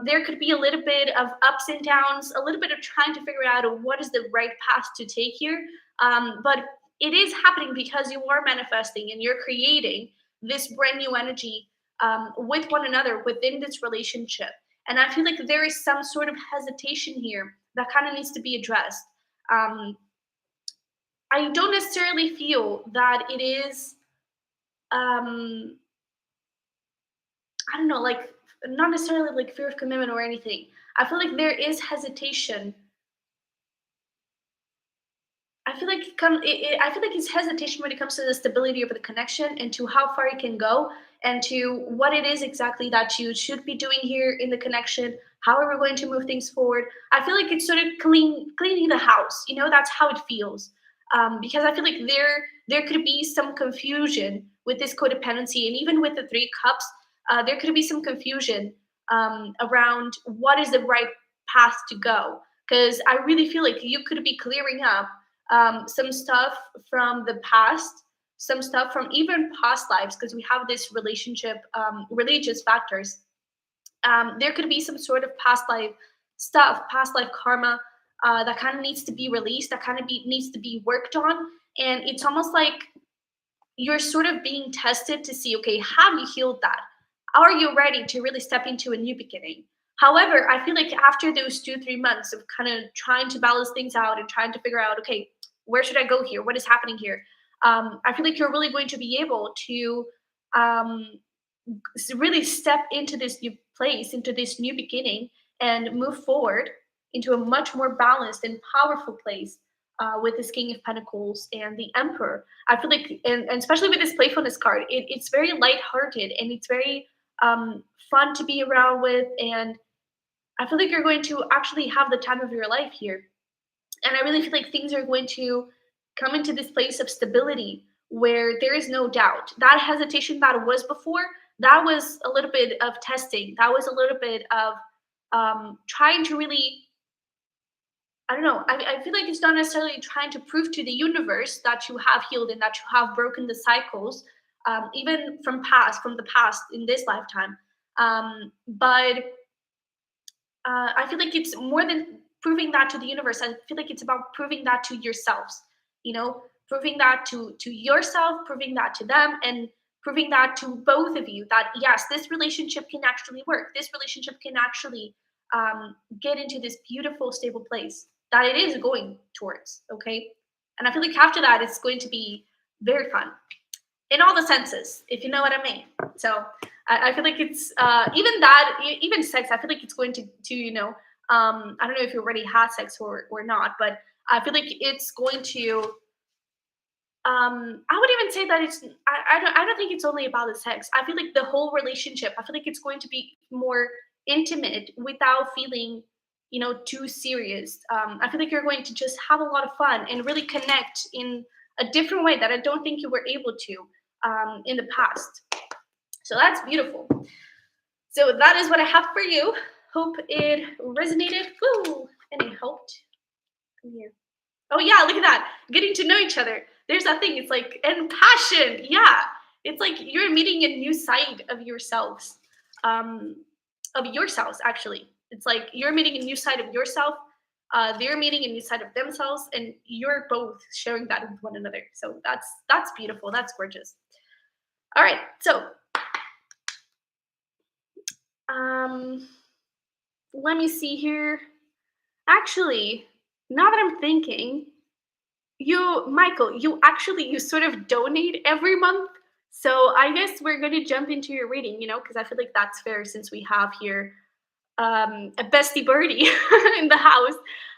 there could be a little bit of ups and downs, a little bit of trying to figure out what is the right path to take here. But it is happening because you are manifesting and you're creating this brand new energy with one another within this relationship. And I feel like there is some sort of hesitation here that kind of needs to be addressed. I don't necessarily feel that it is, I don't know, like not necessarily like fear of commitment or anything. I feel like there is hesitation I feel like I feel like it's hesitation when it comes to the stability of the connection and to how far it can go and to what it is exactly that you should be doing here in the connection. How are we going to move things forward? I feel like it's sort of cleaning the house. You know, that's how it feels. Because I feel like there could be some confusion with this codependency, and even with the three cups, there could be some confusion around what is the right path to go. Because I really feel like you could be clearing up some stuff from the past, some stuff from even past lives, because we have this relationship, religious factors. There could be some sort of past life stuff, past life karma that kind of needs to be released, that kind of needs to be worked on. And it's almost like you're sort of being tested to see, okay, have you healed that? Are you ready to really step into a new beginning? However, I feel like after those 2, 3 months of kind of trying to balance things out and trying to figure out, okay, where should I go here? What is happening here? I feel like you're really going to be able to um, really step into this new place, into this new beginning, and move forward into a much more balanced and powerful place with this King of Pentacles and the Emperor. I feel like, and especially with this playfulness card, it's very lighthearted and it's very fun to be around with. And I feel like you're going to actually have the time of your life here. And I really feel like things are going to come into this place of stability where there is no doubt. That hesitation that was before, that was a little bit of testing. That was a little bit of trying to really, I don't know, I feel like it's not necessarily trying to prove to the universe that you have healed and that you have broken the cycles, even from the past in this lifetime. But I feel like it's more than proving that to the universe. I feel like it's about proving that to yourselves. You know, proving that to yourself, proving that to them, and proving that to both of you that yes, this relationship can actually work. This relationship can actually get into this beautiful, stable place that it is going towards. Okay, and I feel like after that, it's going to be very fun in all the senses, if you know what I mean. So I feel like it's even that, even sex. I feel like it's going to I don't know if you already had sex or not, but I feel like it's going to. I would even say that it's. I don't think it's only about the sex. I feel like the whole relationship. I feel like it's going to be more intimate without feeling, too serious. I feel like you're going to just have a lot of fun and really connect in a different way that I don't think you were able to in the past. So that's beautiful. So that is what I have for you. Hope it resonated. Woo! And it helped. Come here. Oh yeah, look at that. Getting to know each other. There's that thing. It's like and passion. Yeah. It's like you're meeting a new side of yourselves. Um, of yourselves, actually. It's like you're meeting a new side of yourself. They're meeting a new side of themselves, and you're both sharing that with one another. So that's beautiful. That's gorgeous. All right. So um, let me see here. Actually, now that I'm thinking, Michael, you sort of donate every month. So I guess we're going to jump into your reading, because I feel like that's fair since we have here a bestie birdie in the house.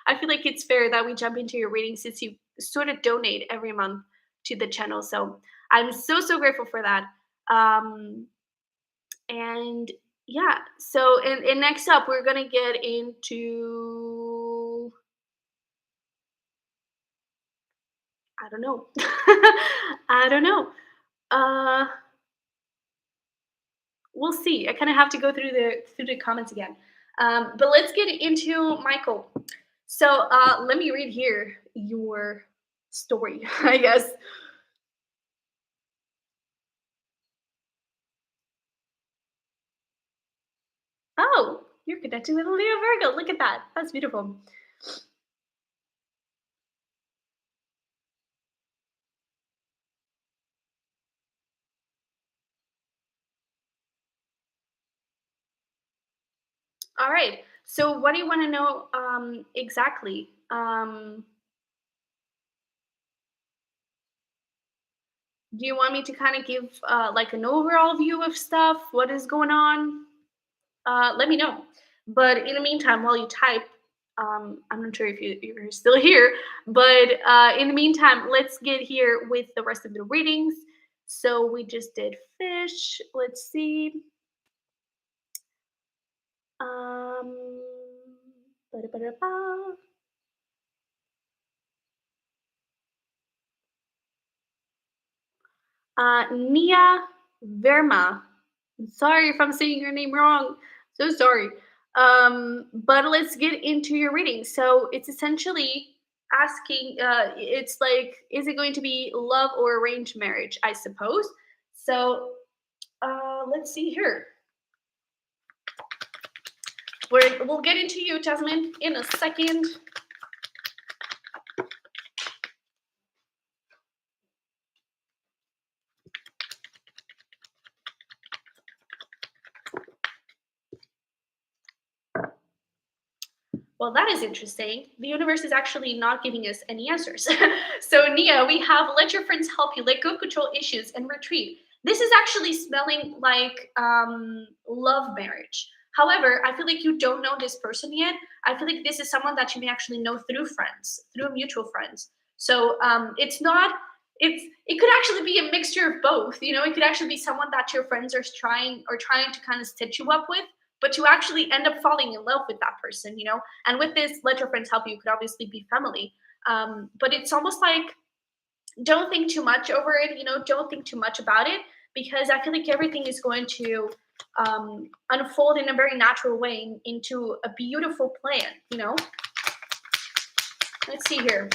I feel like it's fair that we jump into your reading since you sort of donate every month to the channel. So I'm so, so grateful for that. And yeah, so and next up, we're going to get into I don't know. I don't know. Uh, we'll see. I kind of have to go through the comments again. But let's get into Michael. So let me read here your story, I guess. Oh, you're connecting with a Leo Virgo. Look at that. That's beautiful. All right. So what do you want to know exactly? Do you want me to kind of give like an overall view of stuff? What is going on? Let me know. But in the meantime, while you type, I'm not sure if you're still here, but in the meantime, let's get here with the rest of the readings. So we just did fish. Let's see. Um, ba-da-ba-da-ba. Nia Verma. Sorry if I'm saying your name wrong. So sorry. But let's get into your reading. So it's essentially asking, it's like, is it going to be love or arranged marriage? I suppose. So let's see here. We'll get into you, Jasmine, in a second. Well, that is interesting. The universe is actually not giving us any answers. So, Nia, we have let your friends help you let go of control issues and retreat. This is actually smelling like love marriage. However, I feel like you don't know this person yet. I feel like this is someone that you may actually know through friends, through mutual friends. So it's not. It could actually be a mixture of both. You know, it could actually be someone that your friends are trying to kind of stitch you up with, but you actually end up falling in love with that person. You know, and with this, let your friends help you could obviously be family. But it's almost like don't think too much over it. You know, don't think too much about it because I feel like everything is going to unfold in a very natural way into a beautiful plan. You know, let's see here.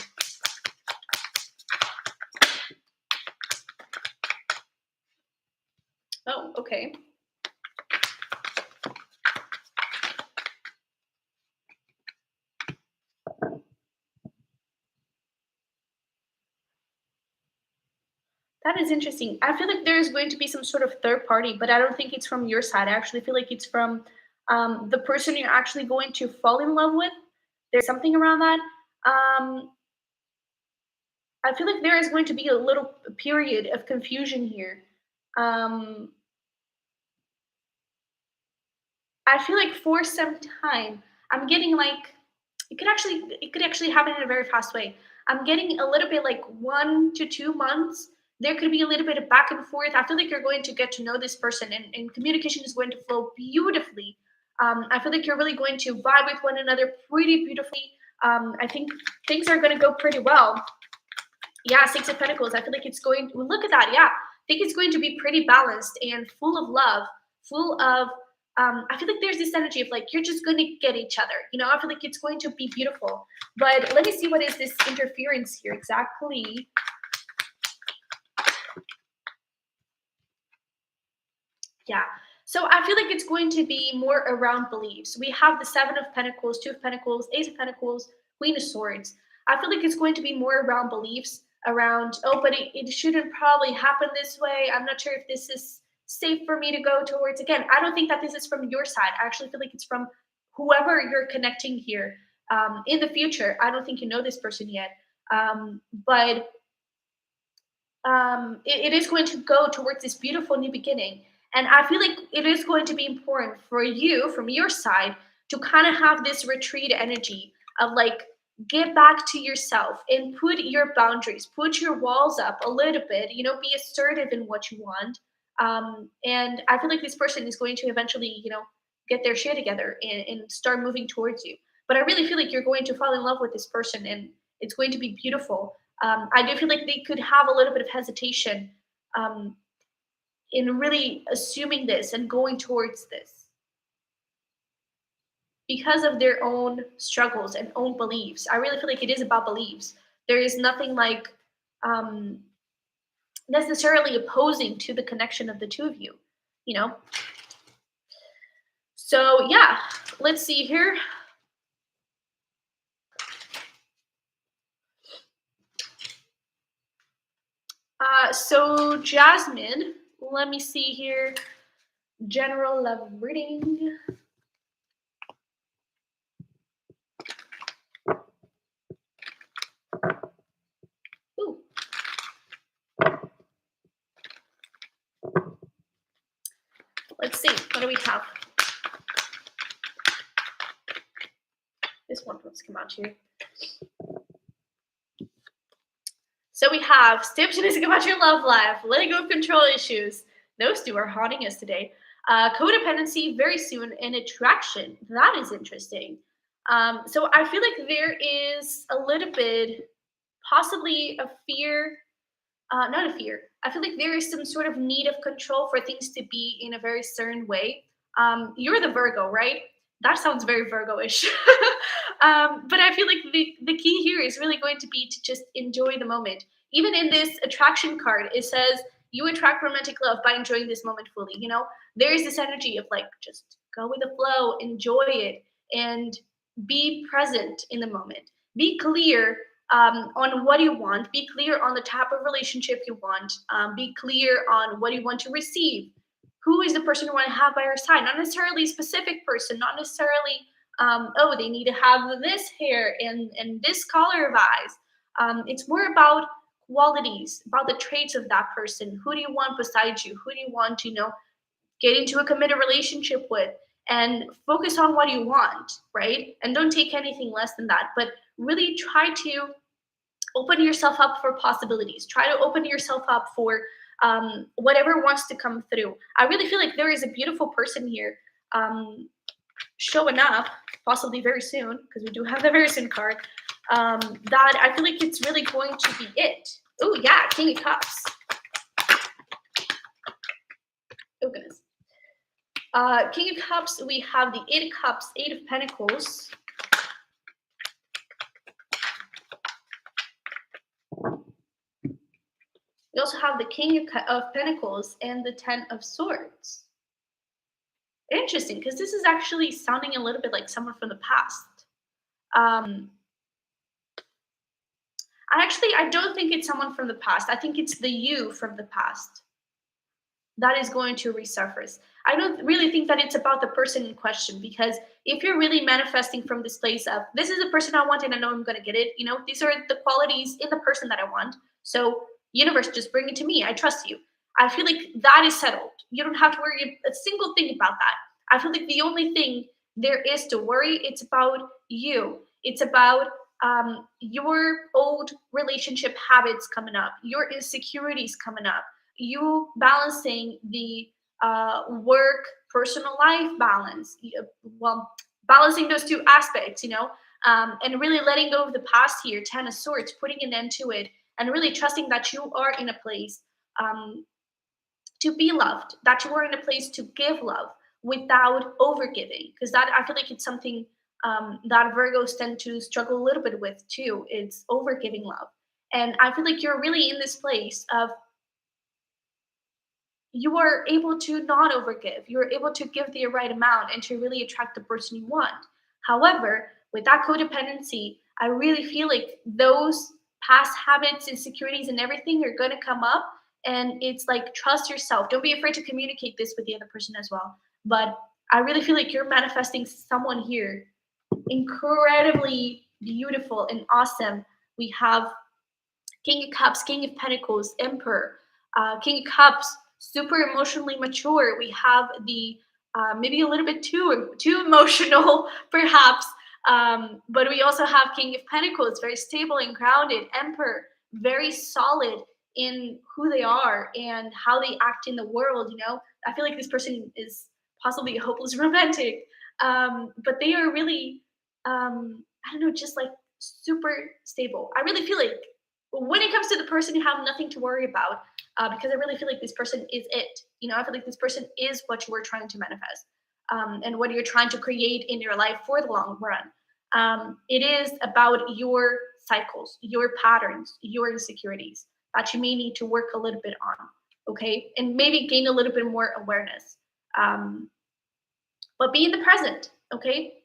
Oh, okay. That is interesting. I feel like there is going to be some sort of third party, but I don't think it's from your side. I actually feel like it's from the person you're actually going to fall in love with. There's something around that. Um, I feel like there is going to be a little period of confusion here. Um, I feel like for some time, I'm getting like it could actually happen in a very fast way. I'm getting a little bit like 1 to 2 months. There could be a little bit of back and forth. I feel like you're going to get to know this person, and communication is going to flow beautifully. I feel like you're really going to vibe with one another pretty beautifully. I think things are going to go pretty well. Yeah, Six of Pentacles. I feel like it's going. Well, look at that. Yeah, I think it's going to be pretty balanced and full of love, full of. I feel like there's this energy of like you're just going to get each other. You know, I feel like it's going to be beautiful. But let me see what is this interference here exactly. Yeah. So I feel like it's going to be more around beliefs. We have the Seven of Pentacles, Two of Pentacles, Ace of Pentacles, Queen of Swords. I feel like it's going to be more around beliefs, around, oh, but it shouldn't probably happen this way. I'm not sure if this is safe for me to go towards. Again, I don't think that this is from your side. I actually feel like it's from whoever you're connecting here in the future. I don't think you know this person yet. But it is going to go towards this beautiful new beginning. And I feel like it is going to be important for you, from your side, to kind of have this retreat energy of like, get back to yourself and put your boundaries, put your walls up a little bit, you know, be assertive in what you want. And I feel like this person is going to eventually, you know, get their shit together and start moving towards you. But I really feel like you're going to fall in love with this person and it's going to be beautiful. I do feel like they could have a little bit of hesitation um, in really assuming this and going towards this because of their own struggles and own beliefs. I really feel like it is about beliefs. There is nothing like um, necessarily opposing to the connection of the two of you, you know? So, yeah, let's see here. So, Jasmine, let me see here. General love reading. Ooh. Let's see. What do we have? This one wants to come out here. So we have stay optimistic about your love life, letting go of control issues. Those two are haunting us today. Codependency very soon, and attraction. That is interesting. So I feel like there is a little bit, possibly a fear, not a fear. I feel like there is some sort of need of control for things to be in a very certain way. You're the Virgo, right? That sounds very Virgo-ish. But I feel like the key here is really going to be to just enjoy the moment. Even in this attraction card, it says you attract romantic love by enjoying this moment fully. There is this energy of like just go with the flow, enjoy it, and be present in the moment. Be clear on what you want. Be clear on the type of relationship you want. Be clear on what you want to receive. Who is the person you want to have by your side? Not necessarily a specific person, not necessarily, oh, they need to have this hair and this color of eyes. It's more about qualities, about the traits of that person. Who do you want beside you? Who do you want to, get into a committed relationship with? And focus on what you want, right? And don't take anything less than that. But really try to open yourself up for possibilities. Try to open yourself up for whatever wants to come through. I really feel like there is a beautiful person here showing up, possibly very soon, because we do have the very soon card. That I feel like it's really going to be it. Oh yeah, King of Cups. Oh goodness. King of Cups. We have the Eight of Cups, Eight of Pentacles. We also have the King of Pentacles and the Ten of Swords. Interesting, because this is actually sounding a little bit like someone from the past. I don't think it's someone from the past. I think it's the you from the past that is going to resurface. I don't really think that it's about the person in question, because if you're really manifesting from this place of this is the person I want and I know I'm going to get it, these are the qualities in the person that I want. So universe, just bring it to me. I trust you. I feel like that is settled. You don't have to worry a single thing about that. I feel like the only thing there is to worry, it's about you. It's about your old relationship habits coming up, your insecurities coming up, you balancing the work personal life balance, well, balancing those two aspects, and really letting go of the past here, Ten of Swords, putting an end to it, and really trusting that you are in a place to be loved, that you are in a place to give love without overgiving, because that I feel like it's something that Virgos tend to struggle a little bit with too. It's overgiving love, and I feel like you're really in this place of you are able to not overgive. You're able to give the right amount and to really attract the person you want. However, with that codependency, I really feel like those past habits, insecurities, and everything are going to come up. And it's like, trust yourself. Don't be afraid to communicate this with the other person as well. But I really feel like you're manifesting someone here incredibly beautiful and awesome. We have King of Cups, King of Pentacles, Emperor, King of Cups, super emotionally mature. We have the maybe a little bit too emotional, perhaps. But we also have King of Pentacles, very stable and grounded. Emperor, very solid in who they are and how they act in the world. I feel like this person is possibly a hopeless romantic, but they are really, I don't know, just like super stable. I really feel like when it comes to the person, you have nothing to worry about, because I really feel like this person is it. I feel like this person is what you were trying to manifest, and what you're trying to create in your life for the long run. It is about your cycles, your patterns, your insecurities that you may need to work a little bit on, okay? And maybe gain a little bit more awareness. But be in the present, okay?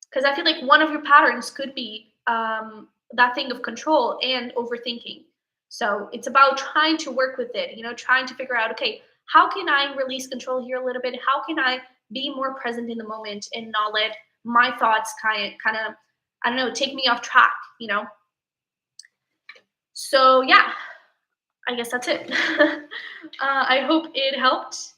Because I feel like one of your patterns could be that thing of control and overthinking. So it's about trying to work with it, trying to figure out, okay, how can I release control here a little bit? How can I be more present in the moment and not let my thoughts kind of, I don't know, take me off track. So yeah, I guess that's it. I hope it helped.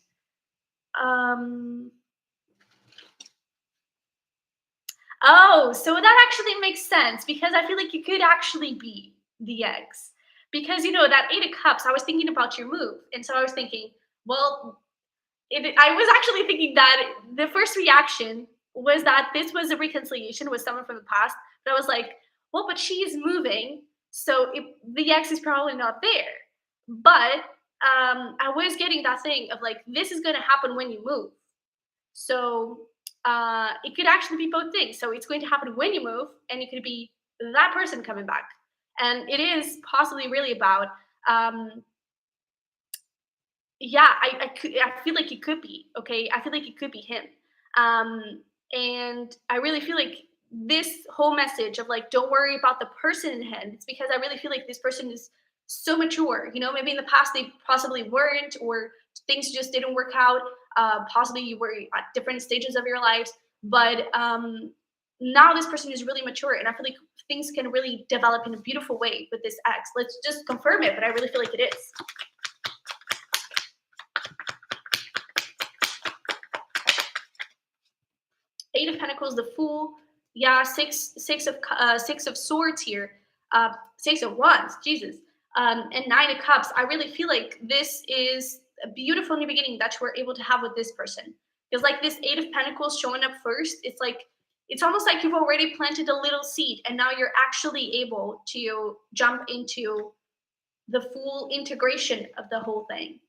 Oh, so that actually makes sense because I feel like you could actually be the ex. Because that 8 of Cups, I was thinking about your move. And so I was thinking, well, I was actually thinking that the first reaction was that this was a reconciliation with someone from the past. But I was like, well, but she's moving, so the ex is probably not there. But I was getting that thing of like, this is going to happen when you move. So it could actually be both things. So it's going to happen when you move, and it could be that person coming back. And it is possibly really about um, yeah, I feel like it could be, okay? I feel like it could be him. And I really feel like this whole message of like, don't worry about the person in hand. It's because I really feel like this person is so mature. Maybe in the past they possibly weren't, or things just didn't work out. Possibly you were at different stages of your lives, but now this person is really mature, and I feel like things can really develop in a beautiful way with this ex. Let's just confirm it, but I really feel like it is. 8 of Pentacles, the Fool. Yeah, six of Swords here. 6 of Wands, Jesus. And 9 of Cups. I really feel like this is a beautiful new beginning that you were able to have with this person. Because like this 8 of Pentacles showing up first, it's almost like you've already planted a little seed, and now you're actually able to jump into the full integration of the whole thing.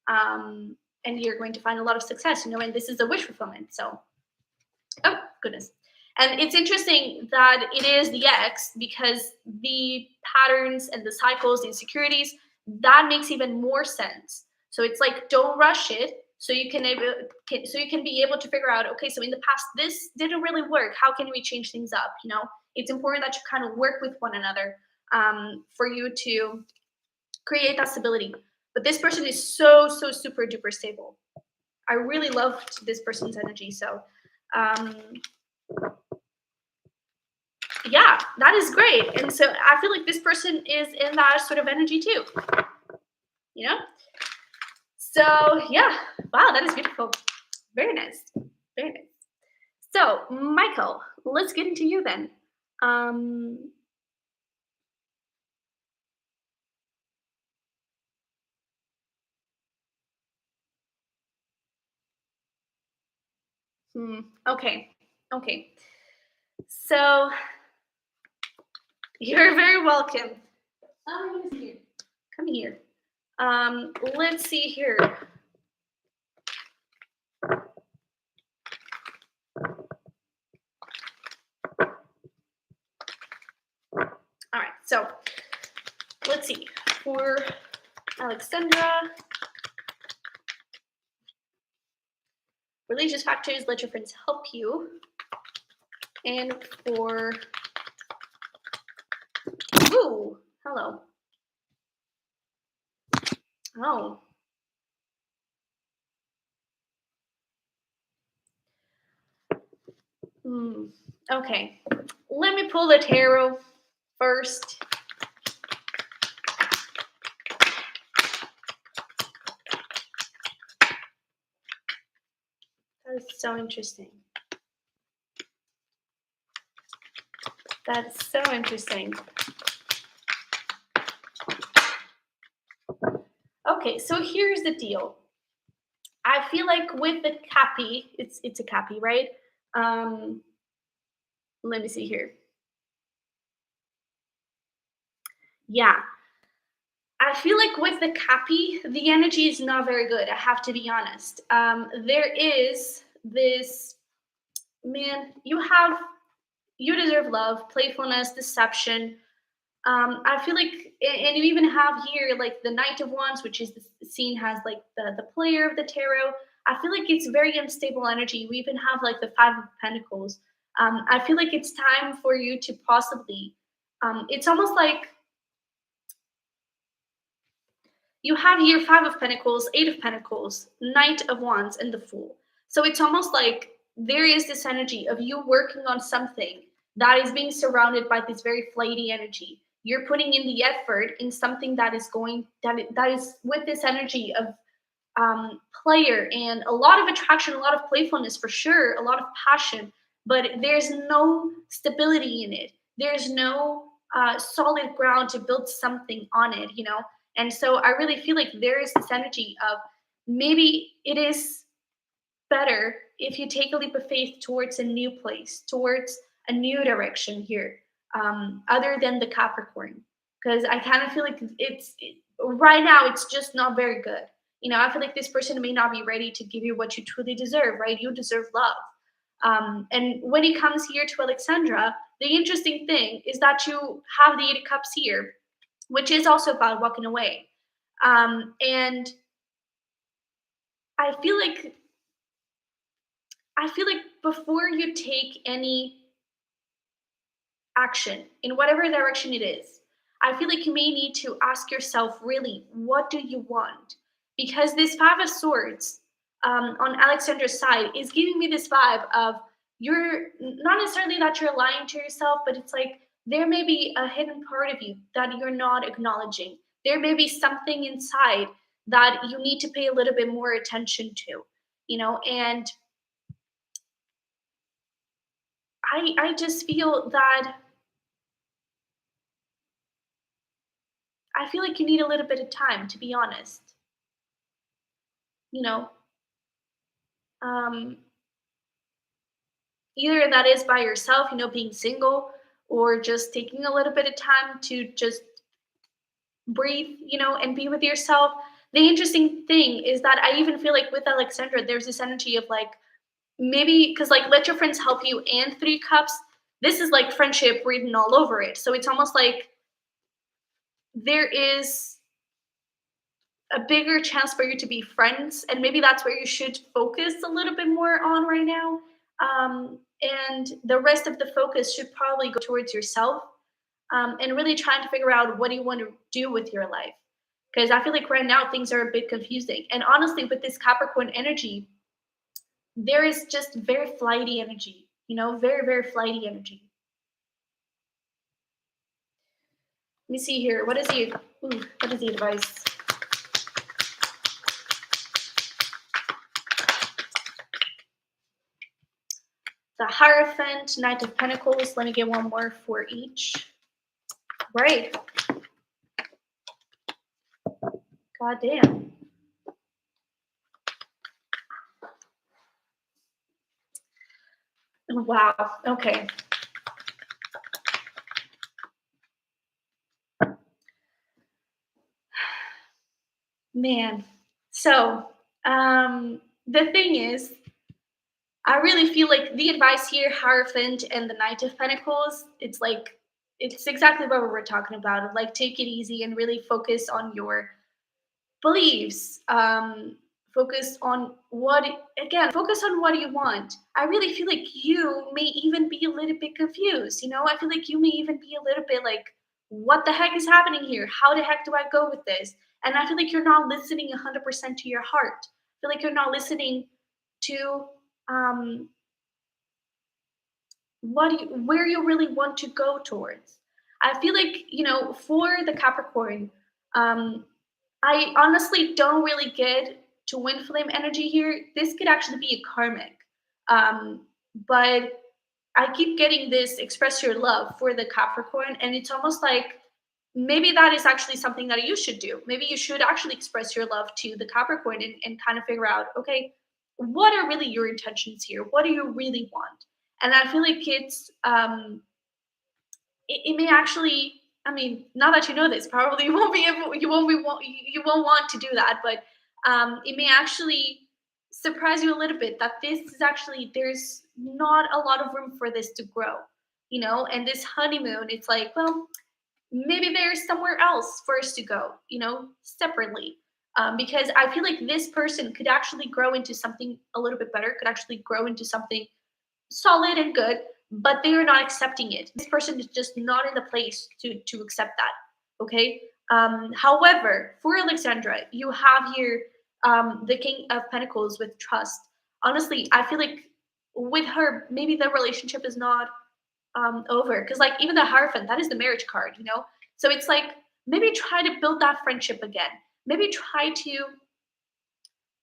And you're going to find a lot of success, and this is a wish fulfillment. So, oh, goodness. And it's interesting that it is the X, because the patterns and the cycles, the insecurities, that makes even more sense. So it's like, don't rush it. So you can be able to figure out, okay, so in the past this didn't really work. How can we change things up? It's important that you kind of work with one another, for you to create that stability. But this person is so super duper stable. I really loved this person's energy. So um, yeah, that is great. And so I feel like this person is in that sort of energy too. You know? So yeah, wow, that is beautiful. Very nice. Very nice. So, Michael, let's get into you then. Um okay. Okay. So you're very welcome. Oh, he's here. Come here. Let's see here. All right, so let's see. For Alexandra, religious factors, let your friends help you. And for, ooh, hello. Oh. Okay. Let me pull the tarot first. That is so interesting. That's so interesting. Okay, so here's the deal. I feel like with the cappy, it's a cappy, right? Um, let me see here. Yeah, I feel like with the cappy, the energy is not very good. I have to be honest. There is this, man. You deserve love, playfulness, deception. I feel like, and you even have here like the Knight of Wands, which is seen as like the player of the tarot. I feel like it's very unstable energy. We even have like the Five of Pentacles. I feel like it's time for you to possibly. It's almost like you have here Five of Pentacles, Eight of Pentacles, Knight of Wands, and the Fool. So it's almost like there is this energy of you working on something that is being surrounded by this very flighty energy. You're putting in the effort in something that is with this energy of player and a lot of attraction, a lot of playfulness for sure, a lot of passion. but there's no stability in it. There's no solid ground to build something on it, you know? And so I really feel like there is this energy of maybe it is better if you take a leap of faith towards a new place, towards a new direction here, other than the Capricorn. Because I kind of feel like right now, it's just not very good. You know, I feel like this person may not be ready to give you what you truly deserve, right? You deserve love. And when it comes here to Alexandra, the interesting thing is that you have the Eight of Cups here, which is also about walking away. And I feel like before you take any action in whatever direction it is, I feel like you may need to ask yourself, really, what do you want? Because this Five of Swords on Alexandra's side is giving me this vibe of you're not necessarily that you're lying to yourself, but it's like there may be a hidden part of you that you're not acknowledging. There may be something inside that you need to pay a little bit more attention to, you know, and I just feel that I feel like you need a little bit of time, to be honest. You know, um, either that is by yourself, you know, being single, or just taking a little bit of time to just breathe, you know, and be with yourself. The interesting thing is that I even feel like with Alexandra, there's this energy of like maybe because like let your friends help you and Three Cups. This is like friendship written all over it. So it's almost like there is a bigger chance for you to be friends, and maybe that's where you should focus a little bit more on right now. And the rest of the focus should probably go towards yourself, and really trying to figure out what do you want to do with your life, because I feel like right now things are a bit confusing, and honestly with this Capricorn energy there is just very flighty energy, you know, very very flighty energy. Let me see here, what is the advice? The Hierophant, Knight of Pentacles. Let me get one more for each. Right. God damn. Wow. Okay. Man. So, the thing is, I really feel like the advice here, Hierophant and the Knight of Pentacles, it's like, it's exactly what we were talking about. Like, take it easy and really focus on your beliefs. Focus on what, again, focus on what you want. I really feel like you may even be a little bit confused. You know, I feel like you may even be a little bit like, what the heck is happening here? How the heck do I go with this? And I feel like you're not listening 100% to your heart. I feel like you're not listening to um, where you really want to go towards. I feel like, you know, for the Capricorn, um, I honestly don't really get to wind flame energy here. This could actually be a karmic. Um, but I keep getting this express your love for the Capricorn, and it's almost like maybe that is actually something that you should do. Maybe you should actually express your love to the Capricorn and kind of figure out, okay, what are really your intentions here? What do you really want? And I feel like it may actually, I mean, now that you know this, probably you won't be able, you won't want to do that, but it may actually surprise you a little bit that this is actually, there's not a lot of room for this to grow, you know. And this honeymoon, it's like, well, maybe there's somewhere else for us to go, you know, separately. Because I feel like this person could actually grow into something a little bit better, could actually grow into something solid and good, but they are not accepting it. This person is just not in the place to accept that. Okay. However, for Alexandra, you have here the King of Pentacles with trust. Honestly, I feel like with her, maybe the relationship is not over, because like even the Hierophant, that is the marriage card, you know. So it's like maybe try to build that friendship again. Maybe try to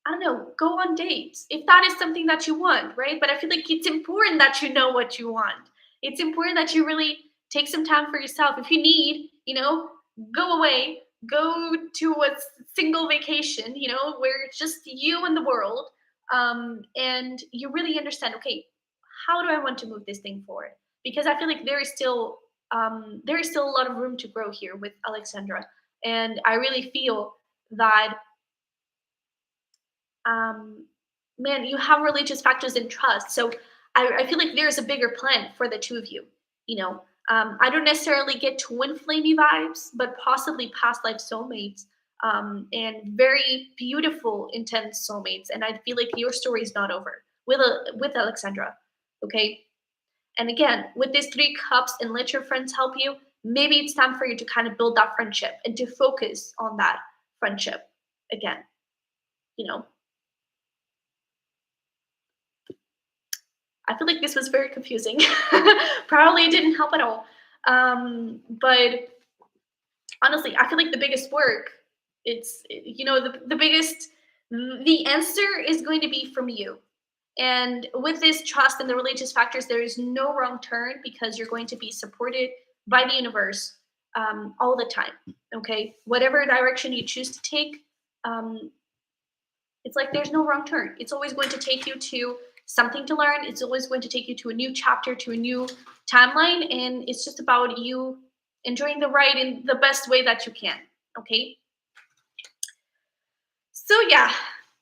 I don't know, go on dates if that is something that you want, right? But I feel like it's important that you know what you want. It's important that you really take some time for yourself. If you need, go away, go to a single vacation, where it's just you and the world, and you really understand. Okay, how do I want to move this thing forward? Because I feel like there is still a lot of room to grow here with Alexandra, and I really feel that um, man, you have religious factors in trust. So I feel like there's a bigger plan for the two of you. I don't necessarily get twin flamey vibes, but possibly past life soulmates, and very beautiful, intense soulmates. And I feel like your story is not over with Alexandra. Okay. And again, with these 3 cups and let your friends help you, maybe it's time for you to kind of build that friendship and to focus on that friendship again. You know, I feel like this was very confusing. Probably didn't help at all. But honestly, I feel like the biggest work, the biggest, the answer is going to be from you. And with this trust and the religious factors, there is no wrong turn because you're going to be supported by the universe all the time. Okay. Whatever direction you choose to take, um, it's like there's no wrong turn. It's always going to take you to something to learn. It's always going to take you to a new chapter, to a new timeline. And it's just about you enjoying the ride in the best way that you can. Okay. So, yeah,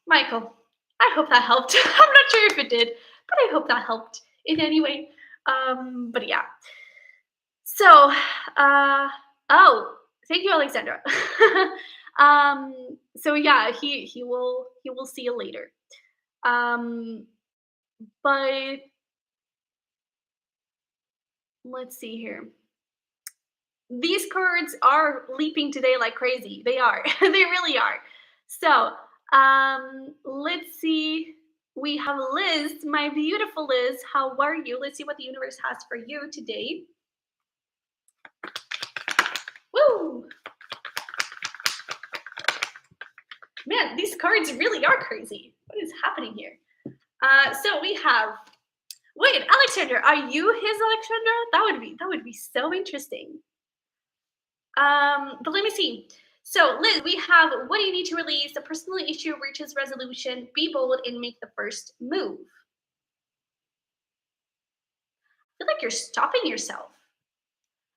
Michael, I hope that helped. I'm not sure if it did, but I hope that helped in any way. But yeah. So, oh, thank you, Alexandra. So yeah, he will see you later. Um, but let's see here. These cards are leaping today like crazy. They are. They really are. So, let's see. We have Liz, my beautiful Liz. How are you? Let's see what the universe has for you today. Woo! Man, these cards really are crazy. What is happening here? So we have. Wait, Alexander, are you his Alexandra? That would be so interesting. But let me see. So, Liz, we have what do you need to release? The personal issue reaches resolution. Be bold and make the first move. I feel like you're stopping yourself.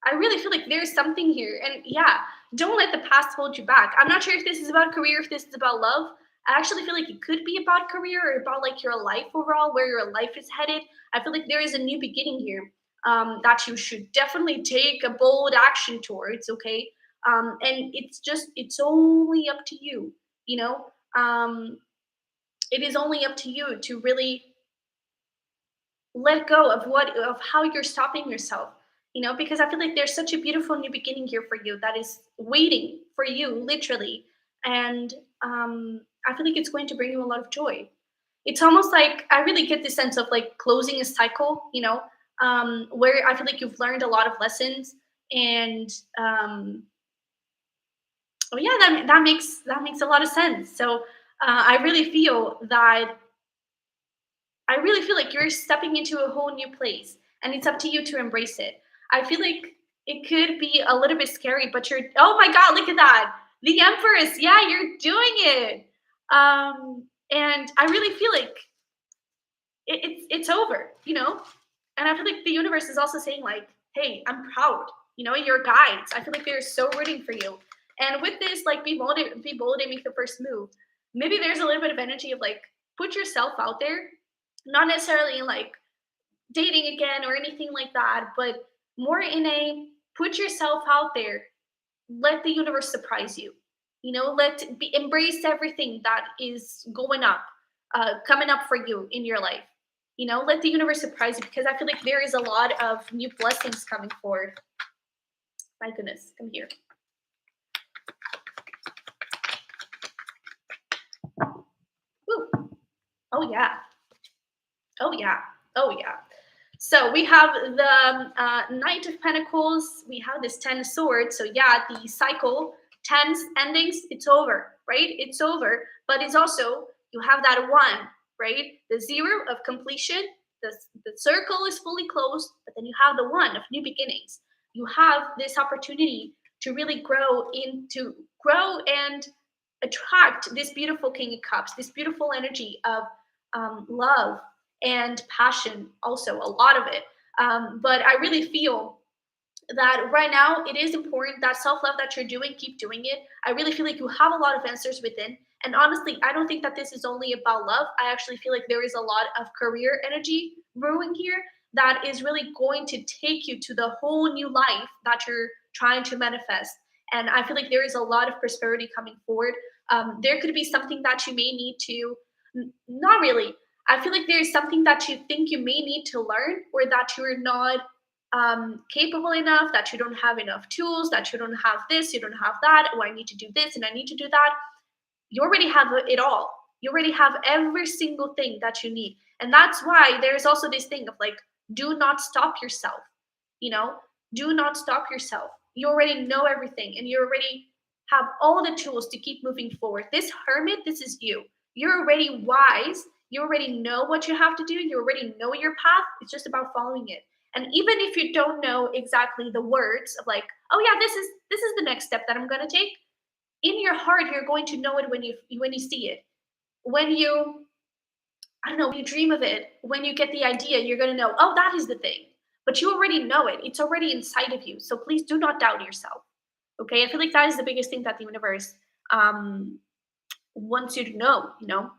I really feel like there's something here. And yeah, don't let the past hold you back. I'm not sure if this is about career, if this is about love. I actually feel like it could be about career or about like your life overall, where your life is headed. I feel like there is a new beginning here, that you should definitely take a bold action towards. Okay. And it's only up to you, you know? It is only up to you to really let go of how you're stopping yourself, because I feel like there's such a beautiful new beginning here for you that is waiting for you literally. And I feel like it's going to bring you a lot of joy. It's almost like I really get this sense of like closing a cycle, where I feel like you've learned a lot of lessons. And oh yeah, that makes a lot of sense. So I really feel like you're stepping into a whole new place and it's up to you to embrace it. I feel like it could be a little bit scary, but oh my God, look at that. The Empress. Yeah, you're doing it. And I really feel like it's over, And I feel like the universe is also saying like, hey, I'm proud. Your guides. I feel like they're so rooting for you. And with this, like, be bold and make the first move. Maybe there's a little bit of energy of like, put yourself out there, not necessarily like dating again or anything like that, but more in a put yourself out there, let the universe surprise you. Embrace everything that is going up, coming up for you in your life. Let the universe surprise you because I feel like there is a lot of new blessings coming forward. My goodness, come here. Woo. Oh yeah. Oh yeah. Oh yeah. So we have the Knight of Pentacles. We have this 10 of Swords. So yeah, the cycle, 10s endings, it's over, right? It's over. But it's also You have that one, right? The zero of completion, the circle is fully closed, but then you have the one of new beginnings. You have this opportunity to really grow and attract this beautiful King of Cups, this beautiful energy of love and passion, also a lot of it. But I really feel that right now it is important that self-love that you're doing, keep doing it. I really feel like you have a lot of answers within, and honestly I don't think that this is only about love. I actually feel like there is a lot of career energy brewing here that is really going to take you to the whole new life that you're trying to manifest. And I feel like there is a lot of prosperity coming forward. There could be something that you may need to not really, I feel like there's something that you think you may need to learn, or that you're not capable enough, that you don't have enough tools, that you don't have this, you don't have that. Oh, I need to do this and I need to do that. You already have it all. You already have every single thing that you need. And that's why there's also this thing of like, do not stop yourself. You know, do not stop yourself. You already know everything and you already have all the tools to keep moving forward. This hermit, this is you. You're already wise. You already know what you have to do. You already know your path. It's just about following it. And even if you don't know exactly the words of like, oh yeah, this is the next step that I'm going to take, in your heart you're going to know it when you see it. When you, I don't know, when you dream of it, when you get the idea, you're going to know, oh, that is the thing. But you already know it. It's already inside of you. So please do not doubt yourself. Okay? I feel like that is the biggest thing that the universe um wants you to know, you know.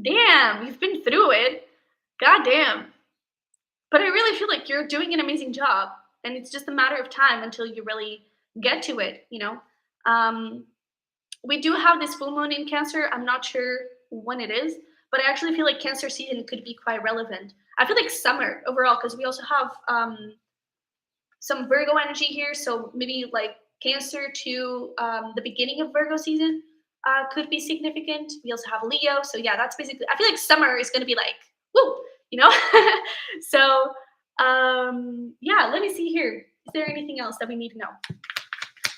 Damn, you've been through it. God damn. But I really feel like you're doing an amazing job, and it's just a matter of time until you really get to it, you know. Um, we do have this full moon in Cancer. I'm not sure when it is, but I actually feel like Cancer season could be quite relevant. I feel like summer overall, because we also have some Virgo energy here. So maybe like Cancer to the beginning of Virgo season could be significant. We also have Leo. So yeah, that's basically, I feel like summer is going to be like, woo, you know? So yeah, let me see here. Is there anything else that we need to know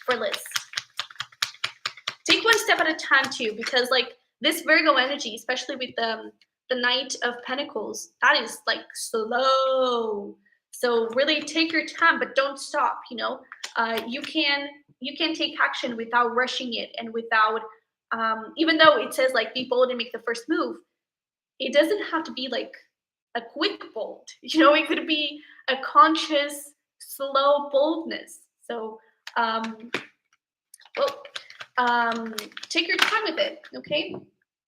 for Liz? Take one step at a time too, because like this Virgo energy, especially with the Knight of Pentacles, that is like slow. So really take your time, but don't stop. You know, you can take action without rushing it and without even though it says like be bold and make the first move, it doesn't have to be like a quick bold. You know, it could be a conscious, slow boldness. So well, take your time with it, okay?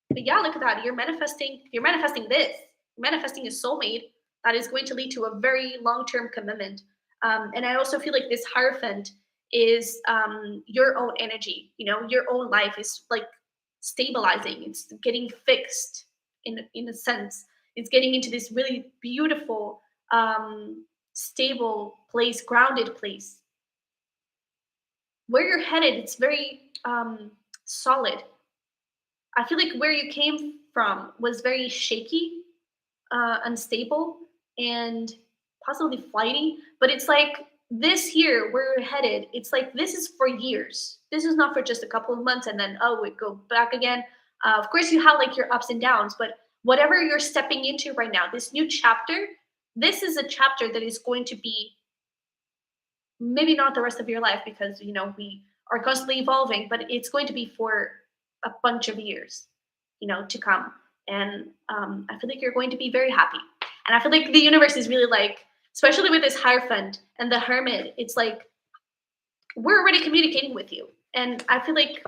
But yeah, look at that. You're manifesting this. You're manifesting a soulmate that is going to lead to a very long-term commitment. And I also feel like this Hierophant is your own energy, you know, your own life is like stabilizing. It's getting fixed in a sense. It's getting into this really beautiful, stable place, grounded place. Where you're headed, it's very solid. I feel like where you came from was very shaky, unstable, and possibly flighty. But it's like this here, where you're headed, it's like this is for years. This is not for just a couple of months and then, oh, we go back again. Of course, you have like your ups and downs, but whatever you're stepping into right now, this new chapter, this is a chapter that is going to be maybe not the rest of your life because, you know, we are constantly evolving, but it's going to be for a bunch of years, you know, to come. And I feel like you're going to be very happy. And I feel like the universe is really like, especially with this Hierophant and the Hermit, it's like we're already communicating with you. And I feel like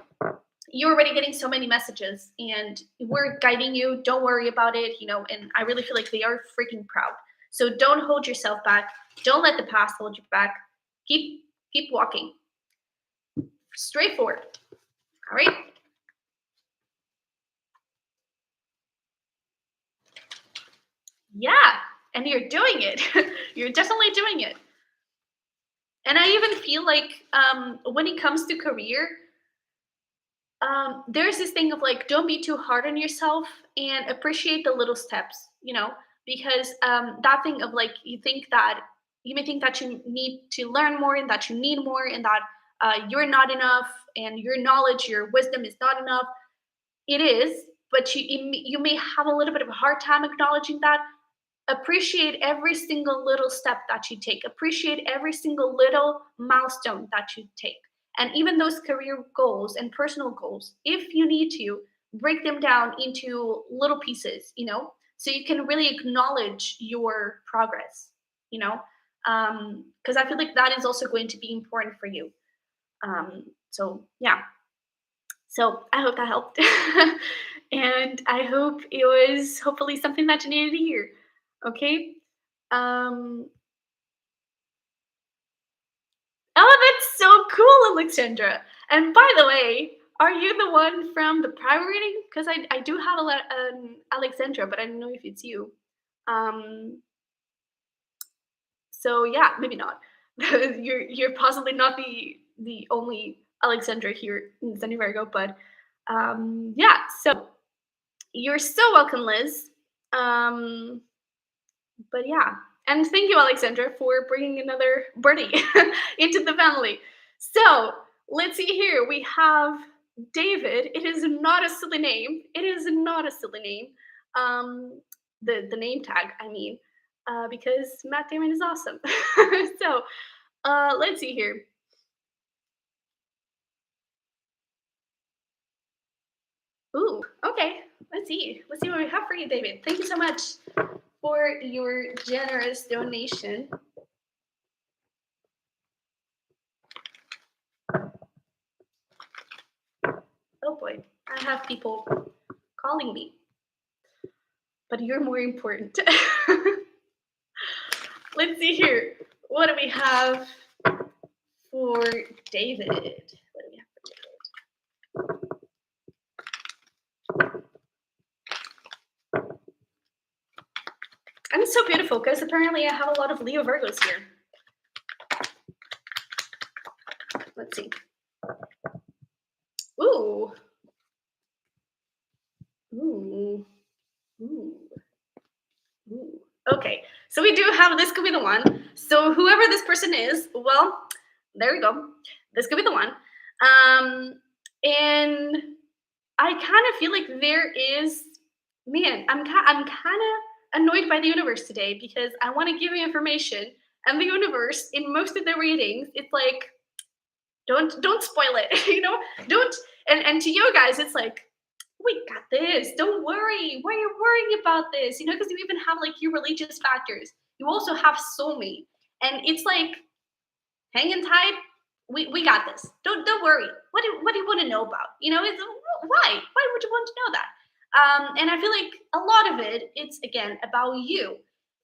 you're already getting so many messages and we're guiding you. Don't worry about it, you know, and I really feel like they are freaking proud. So don't hold yourself back. Don't let the past hold you back. Keep walking. Straight forward. All right? Yeah, and you're doing it. You're definitely doing it. And I even feel like when it comes to career, there's this thing of like, don't be too hard on yourself and appreciate the little steps, you know, because that thing of like, you may think that you need to learn more and that you need more and that you're not enough and your knowledge, your wisdom is not enough. It is, but you may have a little bit of a hard time acknowledging that. Appreciate every single little step that you take. Appreciate every single little milestone that you take. And even those career goals and personal goals, if you need to, break them down into little pieces, so you can really acknowledge your progress, you know? Because I feel like that is also going to be important for you. So, yeah. So I hope that helped. And I hope it was hopefully something that you needed to hear. Okay. Um, oh, that's so cool, Alexandra. And by the way, are you the one from the private reading? Because I do have Alexandra, but I don't know if it's you. Um, so yeah, maybe not. You're possibly not the only Alexandra here in Sunny Virgo, but yeah. So you're so welcome, Liz. Um, but yeah, and thank you, Alexandra, for bringing another birdie into the family. So let's see here. We have David. It is not a silly name. It is not a silly name. Um, the name tag, I mean, because Matt Damon is awesome. So let's see here. Ooh, okay. Let's see. Let's see what we have for you, David. Thank you so much for your generous donation. Oh boy, I have people calling me, but you're more important. Let's see here. What do we have for David? What do we have for David? And it's so beautiful because apparently I have a lot of Leo Virgos here. Let's see. Ooh. Ooh. Ooh. Ooh. Okay, so we do have this could be the one. So whoever this person is, well, there we go. This could be the one. And I kind of feel like there is, man, I'm kind of annoyed by the universe today because I want to give you information, and the universe in most of the readings, it's like, don't spoil it, don't. And to you guys, it's like, we got this. Don't worry. Why are you worrying about this? Because you even have like your religious factors. You also have soulmate, and it's like, hanging tight. We got this. Don't worry. What do you want to know about? It's why would you want to know that? And I feel like a lot of it, it's again about you.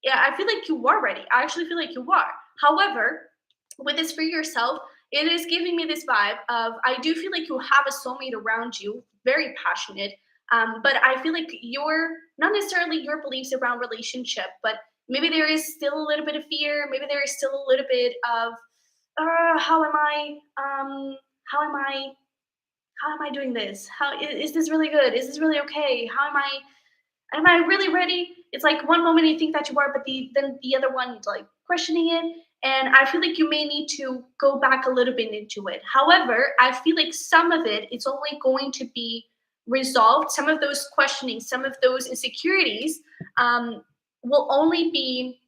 Yeah, I feel like you are ready. I actually feel like you are. However, with this for yourself, it is giving me this vibe of I do feel like you have a soulmate around you, very passionate. But I feel like your not necessarily your beliefs around relationship, but maybe there is still a little bit of fear. Maybe there is still a little bit of how am I? How am I? How am I doing this? How is this really good? Is this really okay? How am I? Am I really ready? It's like one moment you think that you are, but then the other one you're like questioning it. And I feel like you may need to go back a little bit into it. However, I feel like some of it it's only going to be resolved. Some of those questioning, some of those insecurities um, will only be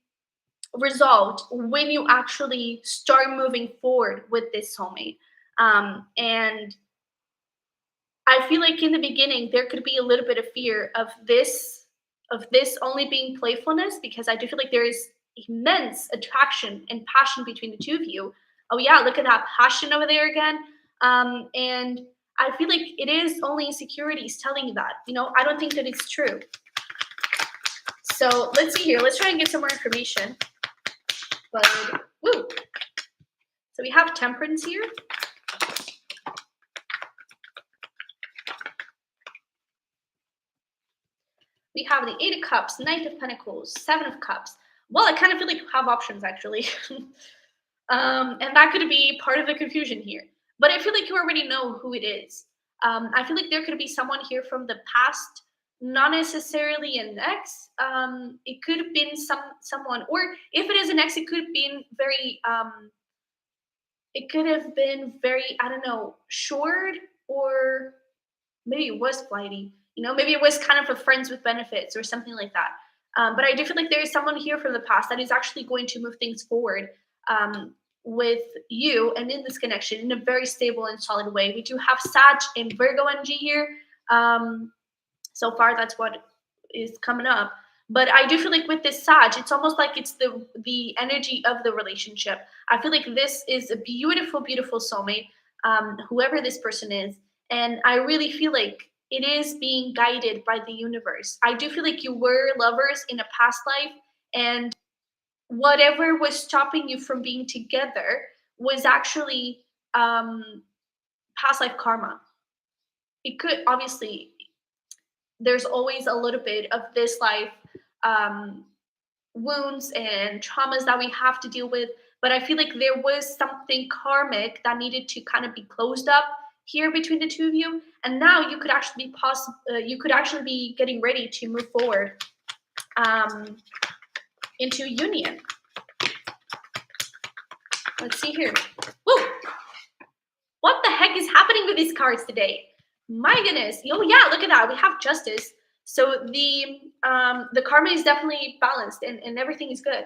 resolved when you actually start moving forward with this soulmate. And I feel like in the beginning there could be a little bit of fear of this only being playfulness because I do feel like there is immense attraction and passion between the two of you. Oh yeah, look at that passion over there again. And I feel like it is only insecurities telling you that. I don't think that it's true. So let's see here. Let's try and get some more information. But woo. So we have Temperance here. We have the Eight of Cups, Knight of Pentacles, Seven of Cups. Well, I kind of feel like you have options actually. And that could be part of the confusion here. But I feel like you already know who it is. I feel like there could be someone here from the past, not necessarily an ex. It could have been someone, or if it is an ex, it could have been very it could have been very, I don't know, short, or maybe it was flighty. Maybe it was kind of a friends with benefits or something like that. But I do feel like there is someone here from the past that is actually going to move things forward, with you and in this connection in a very stable and solid way. We do have Sag and Virgo energy here. Um, so far, that's what is coming up. But I do feel like with this Sag, it's almost like it's the energy of the relationship. I feel like this is a beautiful, beautiful soulmate, whoever this person is, and I really feel like it is being guided by the universe. I do feel like you were lovers in a past life, and whatever was stopping you from being together was actually, past life karma. It could, obviously, there's always a little bit of this life, um, wounds and traumas that we have to deal with. But I feel like there was something karmic that needed to kind of be closed up here between the two of you, and now you could actually you could actually be getting ready to move forward, um, into union. Let's see here. Woo! What the heck is happening with these cards today? My goodness. Oh yeah, look at that. We have justice. So the karma is definitely balanced, and everything is good.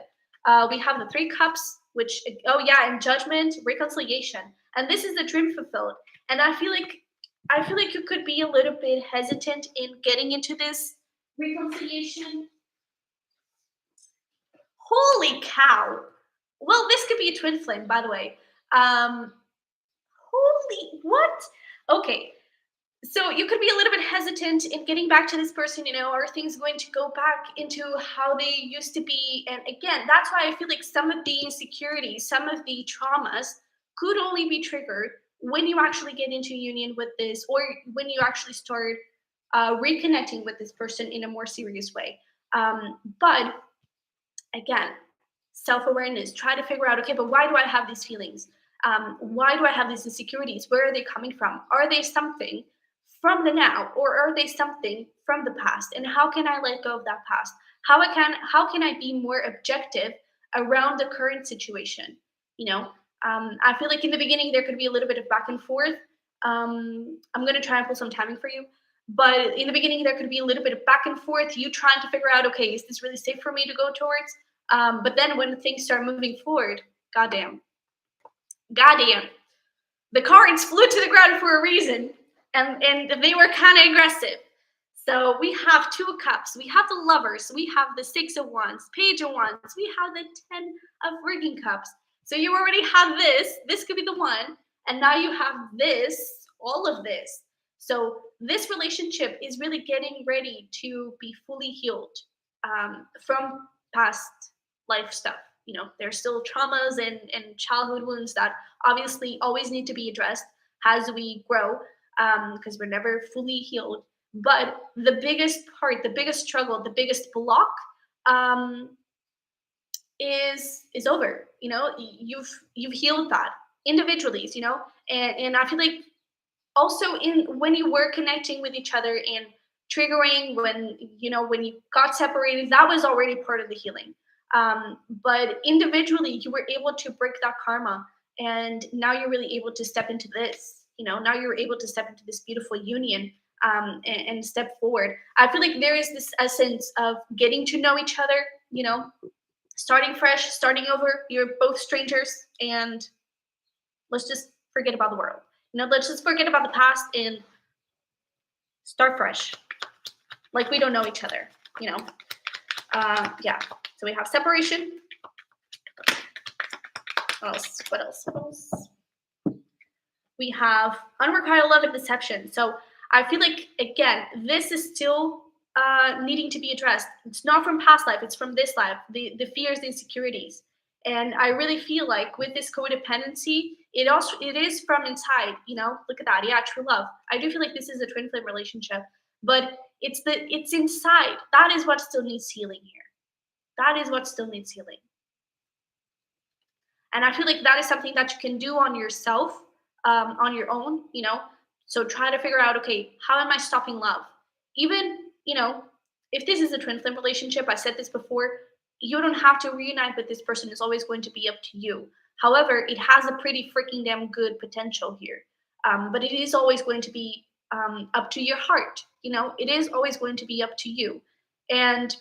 We have the three cups, which, oh yeah, and judgment, reconciliation. And this is the dream fulfilled. And I feel like you could be a little bit hesitant in getting into this reconciliation. Holy cow. Well, this could be a twin flame, by the way. Um, Holy what? Okay, so you could be a little bit hesitant in getting back to this person. Are things going to go back into how they used to be? And again, that's why I feel like some of the insecurities, some of the traumas could only be triggered when you actually get into union with this, or when you actually start, reconnecting with this person in a more serious way. But again, self-awareness, try to figure out, okay, but why do I have these feelings? Why do I have these insecurities? Where are they coming from? Are they something from the now, or are they something from the past? And how can I let go of that past? How can I be more objective around the current situation? I feel like in the beginning there could be a little bit of back and forth. I'm going to try and pull some timing for you. But in the beginning, there could be a little bit of back and forth, you trying to figure out, okay, is this really safe for me to go towards? But then when things start moving forward, goddamn, goddamn, the cards flew to the ground for a reason, and they were kind of aggressive. So we have two of cups, we have the lovers, we have the six of wands, page of wands, we have the 10 of working cups. So you already have this could be the one, and now you have this, all of this. So this relationship is really getting ready to be fully healed, from past life stuff. There's still traumas and childhood wounds that obviously always need to be addressed as we grow, because we're never fully healed. But the biggest part, the biggest struggle, the biggest block, um, is over. You've healed that individually. And I feel like also in when you were connecting with each other and triggering, when you got separated, that was already part of the healing. But individually you were able to break that karma, and now you're really able to step into this. Now you're able to step into this beautiful union, and step forward. I feel like there is this essence of getting to know each other, starting fresh, starting over. You're both strangers, and let's just forget about the world. Let's just forget about the past and start fresh, like we don't know each other. Yeah. So we have separation. What else? What else? What else? We have unrequited love and deception. So I feel like, again, this is still, needing to be addressed. It's not from past life; it's from this life. The fears, the insecurities, and I really feel like with this codependency, it is from inside. Look at that. Yeah, true love. I do feel like this is a twin flame relationship, but it's inside. That is what still needs healing here. That is what still needs healing. And I feel like that is something that you can do on yourself, on your own. So try to figure out, okay, how am I stopping love? Even, if this is a twin flame relationship, I said this before, you don't have to reunite with this person. It's always going to be up to you. However, it has a pretty freaking damn good potential here. But it is always going to be up to your heart. You know, it is always going to be up to you. And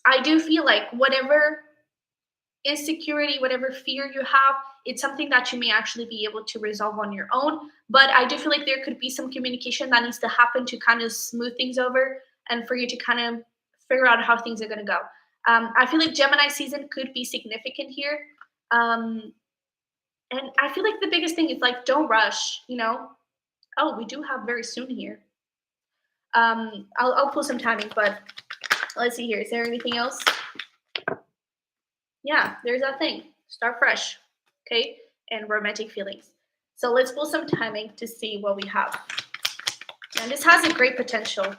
I do feel like whatever insecurity, whatever fear you have, it's something that you may actually be able to resolve on your own. But I do feel like there could be some communication that needs to happen to kind of smooth things over and for you to kind of figure out how things are going to go. I feel like Gemini season could be significant here. Um, and I feel like the biggest thing is like, don't rush, you know? Oh, we do have very soon here. I'll pull some timing, but let's see here. Is there anything else? Yeah, there's that thing. Start fresh, okay? And romantic feelings. So let's pull some timing to see what we have. And this has a great potential.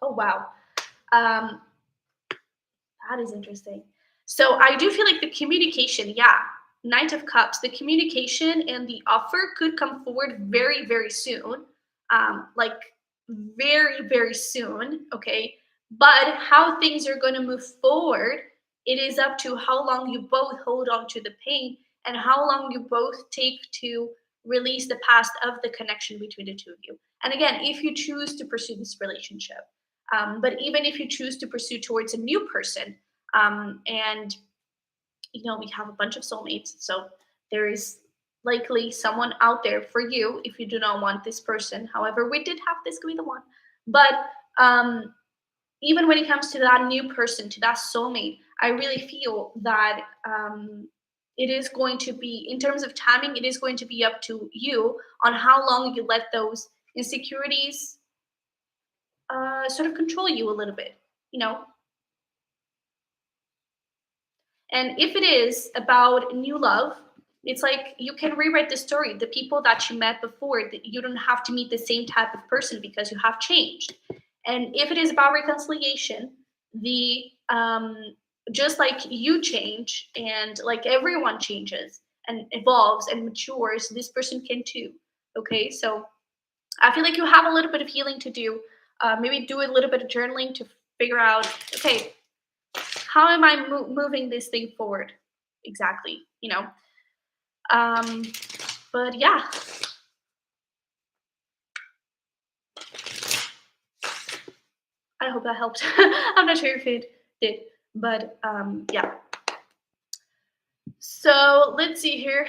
Oh, wow. Um, that is interesting. So I do feel like the communication, yeah, Knight of Cups, the communication and the offer could come forward very, very soon. Like very, very soon, okay? But how things are going to move forward, it is up to how long you both hold on to the pain and how long you both take to release the past of the connection between the two of you. And again, if you choose to pursue this relationship, but even if you choose to pursue towards a new person, and you know, we have a bunch of soulmates, so there is likely someone out there for you if you do not want this person. However, we did have this could be the one. But even when it comes to that new person, to that soulmate, I really feel that it is going to be, in terms of timing, it is going to be up to you on how long you let those insecurities sort of control you a little bit, you know. And if it is about new love, it's like you can rewrite the story. The people that you met before, that you don't have to meet the same type of person because you have changed. And if it is about reconciliation, the just like you change and like everyone changes and evolves and matures, this person can too. Okay, so I feel like you have a little bit of healing to do. Maybe do a little bit of journaling to figure out, okay, how am I moving this thing forward exactly, you know. um but yeah, I hope that helped. I'm not sure if it did, but yeah. So let's see here.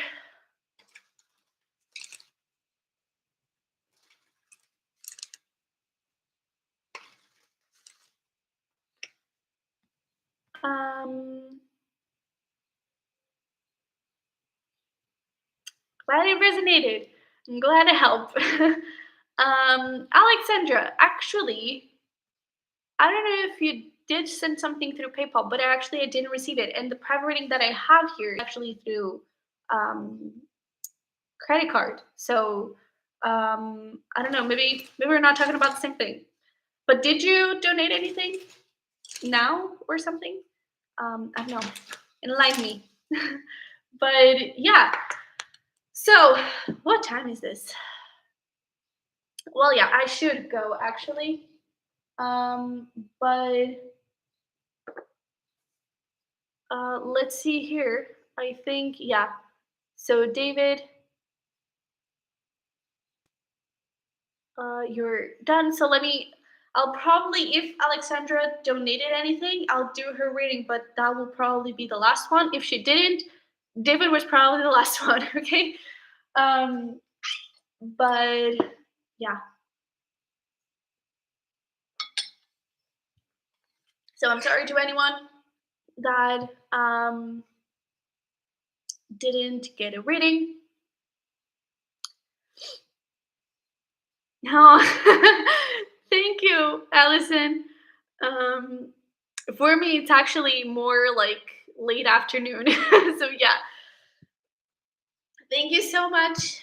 um Glad it resonated. I'm glad to help. Alexandra, actually, I don't know if you did send something through PayPal, but I didn't receive it. And the private reading that I have here is actually through um, credit card. So I don't know. Maybe we're not talking about the same thing. But did you donate anything now or something? I don't know. Enlighten me. But yeah. So what time is this? Well, yeah, I should go actually. Um, but let's see here. I think yeah. So David, you're done. So I'll probably, if Alexandra donated anything, I'll do her reading, but that will probably be the last one. If she didn't, David was probably the last one, okay? Um, but yeah. So I'm sorry to anyone that didn't get a reading. Oh, thank you, Allison. Um, for me, it's actually more like late afternoon. So yeah, thank you so much.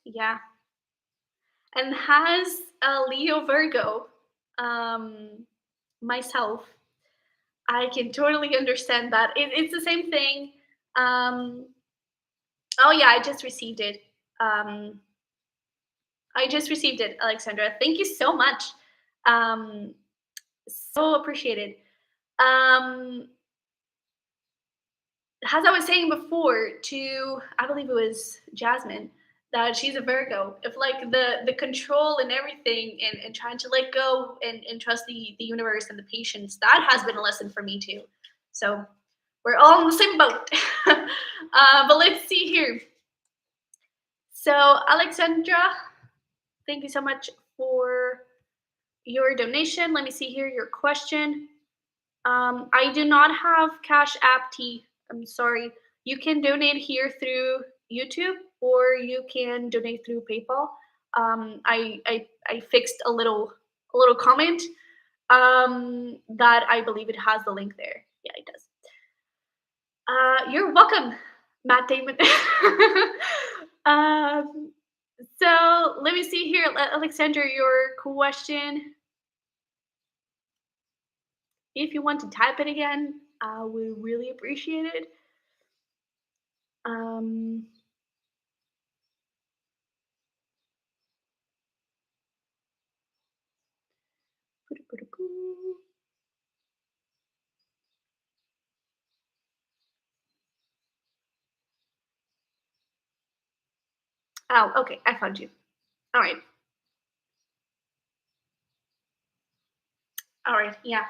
Yeah, and has a Leo Virgo, um, myself, I can totally understand that. It's the same thing. Um, Oh yeah, I just received it. Um, I just received it, Alexandra. Thank you so much. Um, so appreciated. Um, as I was saying before, to I believe it was Jasmine, that she's a Virgo. If like the control and everything, and trying to let go and trust the universe and the patience, that has been a lesson for me too. So we're all in the same boat. But let's see here. So Alexandra, thank you so much for your donation. Let me see here your question. I do not have Cash App T. I'm sorry. You can donate here through YouTube, or you can donate through PayPal. I fixed a little comment that I believe it has the link there. Yeah, it does. You're welcome, Matt Damon. um, so let me see here, Alexander, your question. If you want to type it again, I would really appreciate it. Um, oh, okay, I found you. All right, all right, yeah.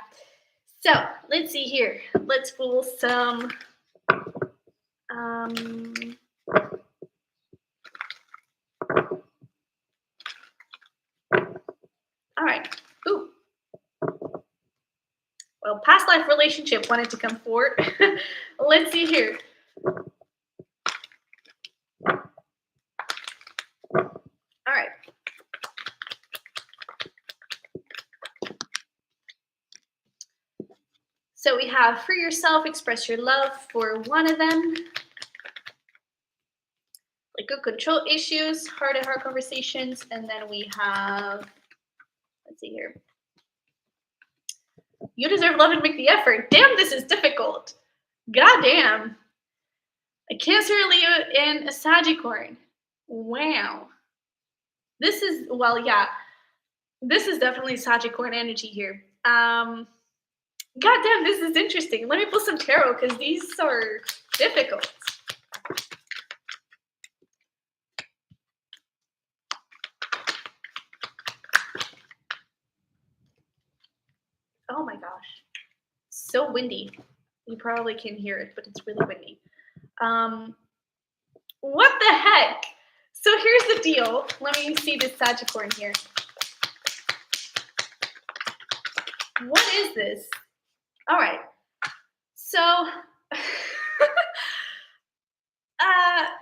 So let's see here. Let's pull some. Um, all right. Ooh, well, past life relationship wanted to come forward. Let's see here. All right. So we have free yourself, express your love for one of them. Like good control issues, heart to heart conversations, and then we have. Let's see here. You deserve love and make the effort. Damn, this is difficult. God damn. A Cancer, Leo, and a Sagittarius. Wow. This is, well, yeah. This is definitely Sagittarius energy here. God damn, this is interesting. Let me pull some tarot because these are difficult. Oh my gosh. So windy. You probably can hear it, but it's really windy. What the heck? So here's the deal. Let me see this Sagittarius here. What is this? All right. So,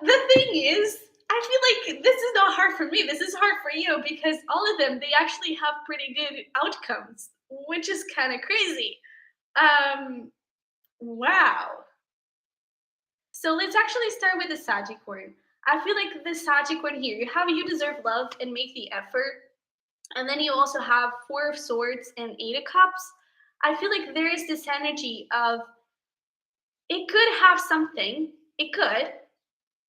the thing is, I feel like this is not hard for me. This is hard for you because all of them, they actually have pretty good outcomes, which is kind of crazy. Um, wow. So let's actually start with the Sagittarius. I feel like the Sagittarius here, you have you deserve love and make the effort. And then you also have Four of Swords and Eight of Cups. I feel like there is this energy of it could have something. It could.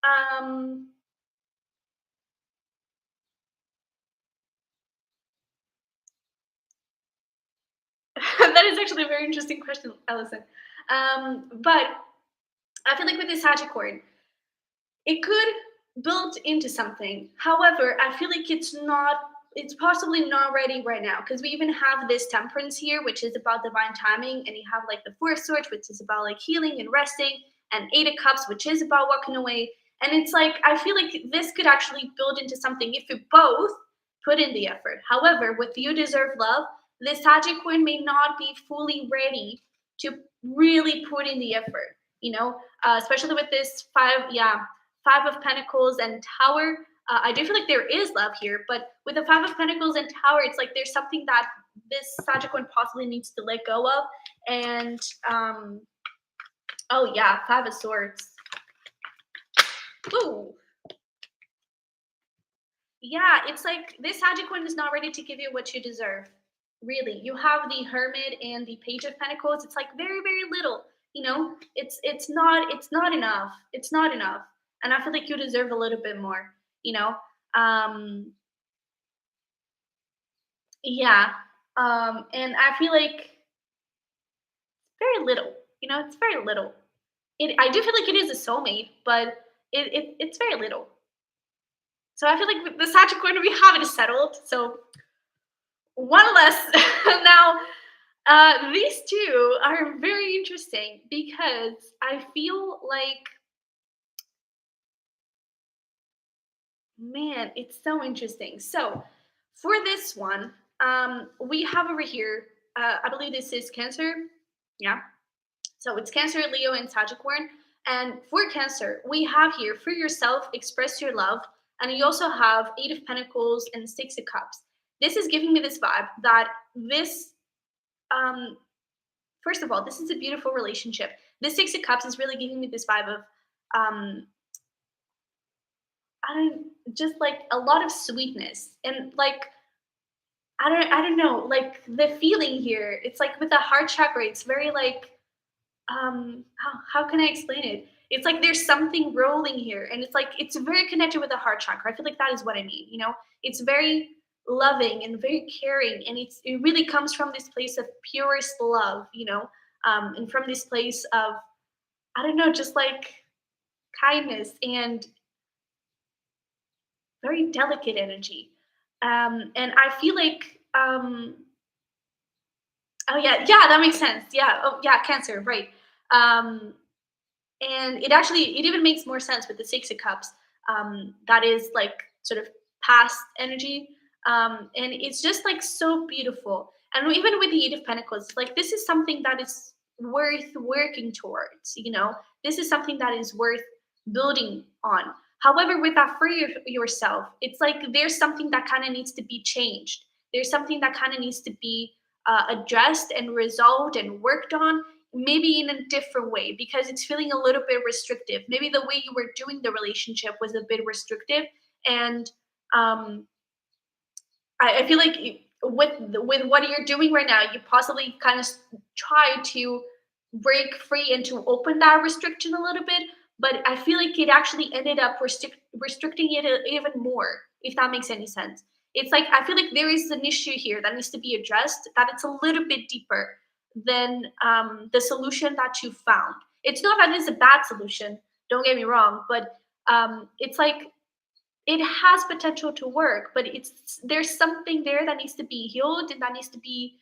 Um, that is actually a very interesting question, Allison. But I feel like with the Sagittarius, it could build into something. However, I feel like it's possibly not ready right now because we even have this Temperance here, which is about divine timing, and you have like the Four of Swords, which is about like healing and resting, and Eight of Cups, which is about walking away. And it's like I feel like this could actually build into something if you both put in the effort. However, with You Deserve Love, the Sagittarius may not be fully ready to really put in the effort. Especially with this Five of Pentacles and Tower. I do feel like there is love here, but with the Five of Pentacles and Tower, it's like there's something that this Sagittarius possibly needs to let go of. And oh yeah, Five of Swords. Ooh. Yeah, it's like this Sagittarius is not ready to give you what you deserve. Really, you have the Hermit and the Page of Pentacles. It's like very, very little. It's not enough. It's not enough. and I feel like you deserve a little bit more, you know? Um, yeah. And I feel like very little, it's very little. I do feel like it is a soulmate, but it's very little. So I feel like with the Sagittarius we have it settled. So one less. Now, these two are very interesting because I feel like, man, it's so interesting. So for this one, we have over here, I believe this is Cancer. Yeah. So it's Cancer, Leo, and Sagittarius. And for Cancer, we have here for yourself, express your love. And you also have Eight of Pentacles and Six of Cups. This is giving me this vibe that this, um, first of all, this is a beautiful relationship. This Six of Cups is really giving me this vibe of, um, I don't, just like a lot of sweetness and like, I don't know, like the feeling here. It's like with the heart chakra, it's very like, how can I explain it? It's like there's something rolling here, and it's like it's very connected with the heart chakra. I feel like that is what I mean. It's very loving and very caring, and it really comes from this place of purest love. And from this place of, I don't know, just like kindness and very delicate energy. And I feel like, oh yeah, that makes sense. Yeah, oh yeah, Cancer, right? Um, and it even makes more sense with the Six of Cups. That is like sort of past energy, and it's just like so beautiful. And even with the Eight of Pentacles, like this is something that is worth working towards. This is something that is worth building on. However, with that for yourself, it's like there's something that kind of needs to be changed. There's something that kind of needs to be addressed and resolved and worked on, maybe in a different way, because it's feeling a little bit restrictive. Maybe the way you were doing the relationship was a bit restrictive, and um, I feel like with what you're doing right now, you possibly kind of try to break free and to open that restriction a little bit. But I feel like it actually ended up restricting it even more, if that makes any sense. It's like I feel like there is an issue here that needs to be addressed. That it's a little bit deeper than the solution that you found. It's not that it's a bad solution. Don't get me wrong, but it's like it has potential to work, but there's something there that needs to be healed and that needs to be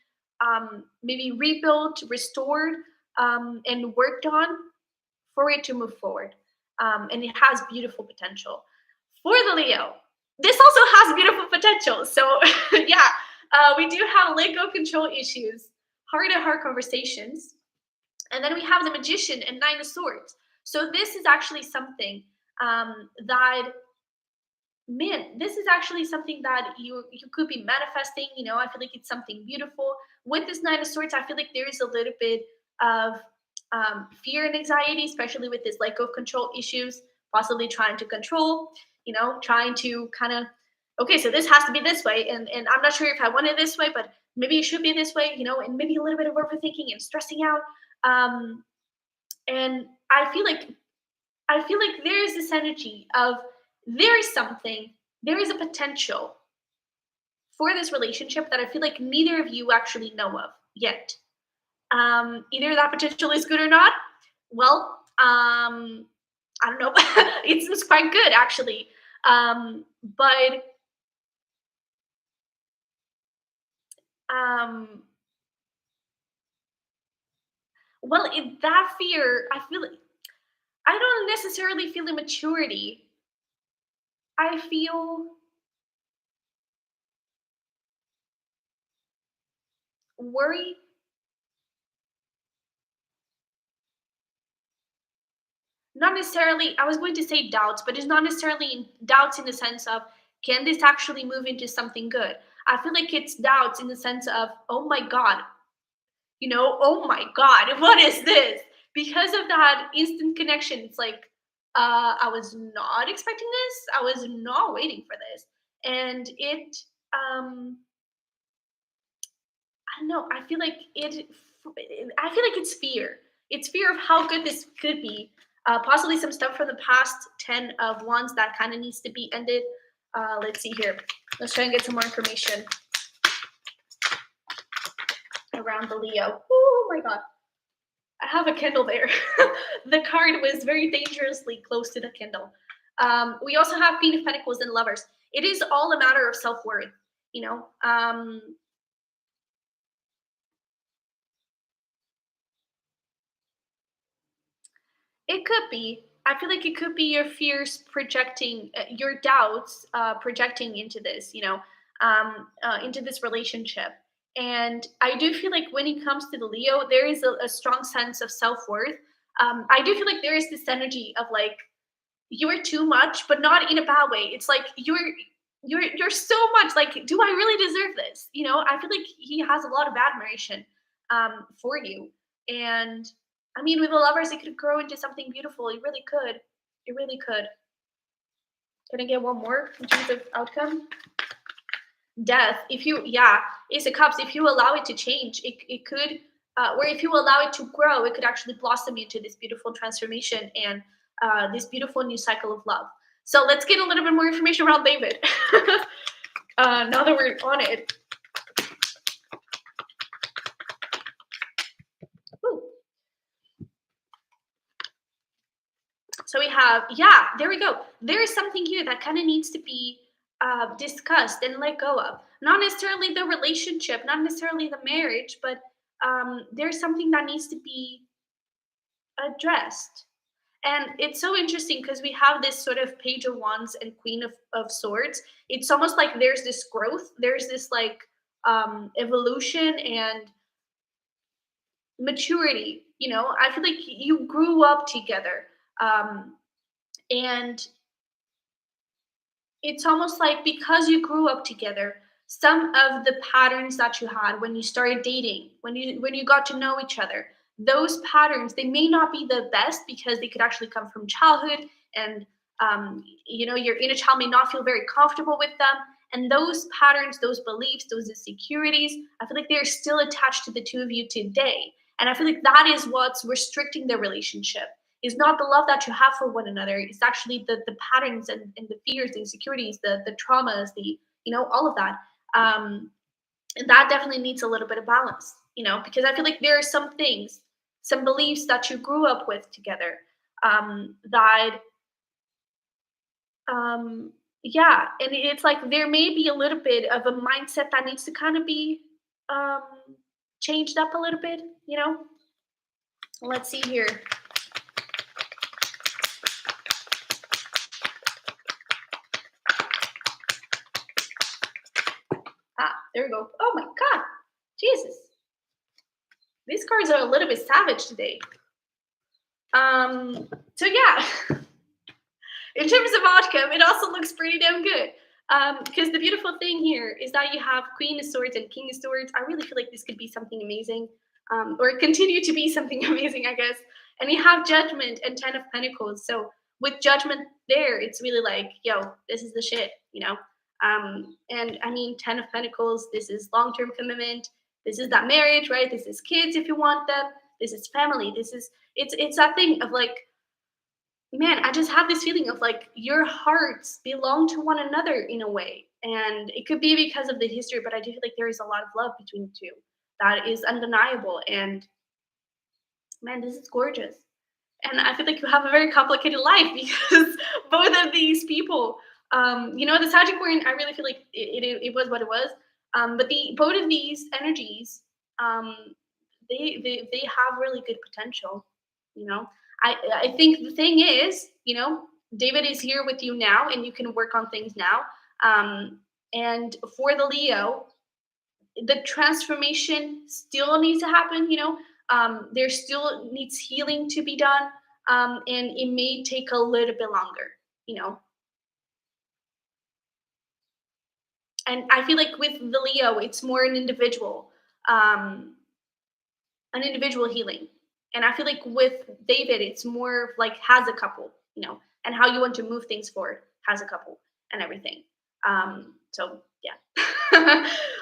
maybe rebuilt, restored, and worked on for it to move forward. And it has beautiful potential. For the Leo, this also has beautiful potential. So yeah, we do have Let Go control issues, heart to heart conversations, and then we have the Magician and Nine of Swords. So this is actually something that, man, this is actually something that you could be manifesting. I feel like it's something beautiful. With this Nine of Swords, I feel like there is a little bit of fear and anxiety, especially with this like of control issues, possibly trying to control, trying to kind of, okay, so this has to be this way, and I'm not sure if I want it this way, but maybe it should be this way, and maybe a little bit of overthinking and stressing out. um, and I feel like there is this energy of, there is something, there is a potential for this relationship that I feel like neither of you actually know of yet. Either that potential is good or not. Well, I don't know. It seems quite good actually. But um, well, that fear, I feel, I don't necessarily feel immaturity. I feel worry. Not necessarily, I was going to say doubts, but it's not necessarily doubts in the sense of, can this actually move into something good? I feel like it's doubts in the sense of, oh my God, oh my God, what is this? Because of that instant connection, it's like, I was not expecting this. I was not waiting for this. And I don't know. I feel like it's fear. It's fear of how good this could be. Possibly some stuff from the past 10 of wands that kind of needs to be ended. Let's see here. Let's try and get some more information around the Leo. Oh my god. I have a Kindle there. The card was very dangerously close to the Kindle. We also have Queen of Pentacles and Lovers. It is all a matter of self-worth, you know. It could be. I feel like it could be your fears projecting, your doubts projecting into this, into this relationship. And I do feel like when it comes to the Leo, there is a strong sense of self worth. I do feel like there is this energy of like you are too much, but not in a bad way. It's like you're so much. Like, do I really deserve this? I feel like he has a lot of admiration for you, and I mean, with the lovers, it could grow into something beautiful. It really could. It really could. Can I get one more in terms of outcome? Death. If you, yeah, Ace of Cups. If you allow it to change, it could, or if you allow it to grow, it could actually blossom into this beautiful transformation and this beautiful new cycle of love. So let's get a little bit more information around David. Now that we're on it. Ooh. So we have, yeah, there we go. There is something here that kind of needs to be discussed and let go of. Not necessarily the relationship, not necessarily the marriage, but there's something that needs to be addressed. And it's so interesting because we have this sort of Page of Wands and Queen of Swords. It's almost like there's this growth, there's this like evolution and maturity. I feel like you grew up together. And it's almost like because you grew up together, some of the patterns that you had when you started dating, when you got to know each other, those patterns, they may not be the best because they could actually come from childhood, and your inner child may not feel very comfortable with them, and those patterns, those beliefs, those insecurities, I feel like they're still attached to the two of you today, and I feel like that is what's restricting the relationship. Is not the love that you have for one another. It's actually the patterns and the fears, the insecurities, the traumas, all of that. And that definitely needs a little bit of balance, because I feel like there are some things, some beliefs that you grew up with together, that, yeah, and it's like there may be a little bit of a mindset that needs to kind of be um, changed up a little bit. Let's see here. There we go. Oh my god. Jesus. These cards are a little bit savage today. So yeah. In terms of outcome, it also looks pretty damn good. Because the beautiful thing here is that you have Queen of Swords and King of Swords. I really feel like this could be something amazing. Or continue to be something amazing, I guess. And you have Judgment and Ten of Pentacles. So with Judgment there, it's really like, yo, this is the shit. And I mean, Ten of Pentacles, this is long-term commitment. This is that marriage, right? This is kids if you want them. This is family. It's that thing of like, man, I just have this feeling of like your hearts belong to one another in a way. And it could be because of the history, but I do feel like there is a lot of love between the two. That is undeniable. And man, this is gorgeous. And I feel like you have a very complicated life because both of these people, the Sagittarian, I really feel like it was what it was. But the both of these energies, um, they have really good potential. You know, I think the thing is, David is here with you now, and you can work on things now. And for the Leo, the transformation still needs to happen. There still needs healing to be done, and it may take a little bit longer. You know, and I feel like with the Leo, it's more um, an individual healing. And I feel like with David, it's more like has a couple, and how you want to move things forward has a couple and everything. So yeah.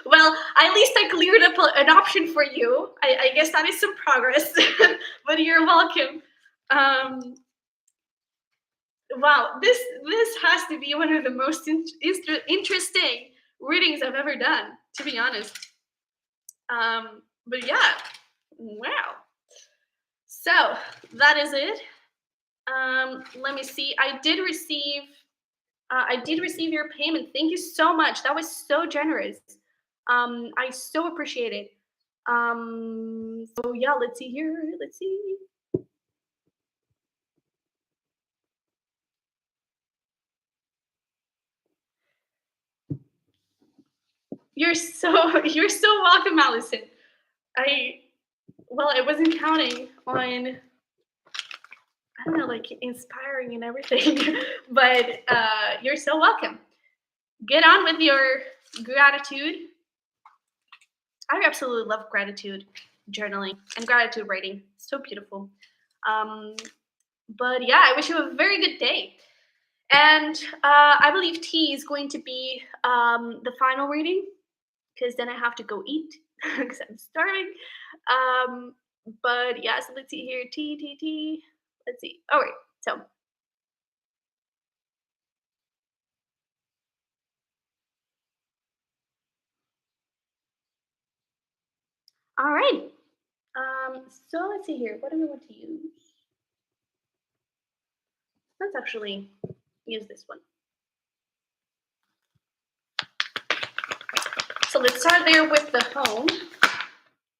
Well, at least I cleared up an option for you. I guess that is some progress, but you're welcome. Wow, this has to be one of the most interesting readings I've ever done, to be honest. But yeah, wow. So that is it. Let me see. I did receive your payment. Thank you so much. That was so generous. I so appreciate it. So yeah, let's see here. Let's see. You're so welcome, Allison. I I wasn't counting on I don't know, like inspiring and everything, but you're so welcome. Get on with your gratitude. I absolutely love gratitude journaling and gratitude writing. So beautiful. Um, but yeah, I wish you a very good day. And I believe tea is going to be the final reading because then I have to go eat because I'm starving. Um, but yeah, so let's see here. Tea. Let's see. All right. So, all right. So let's see here. What do we want to use? Let's actually use this one. So let's start there with the home.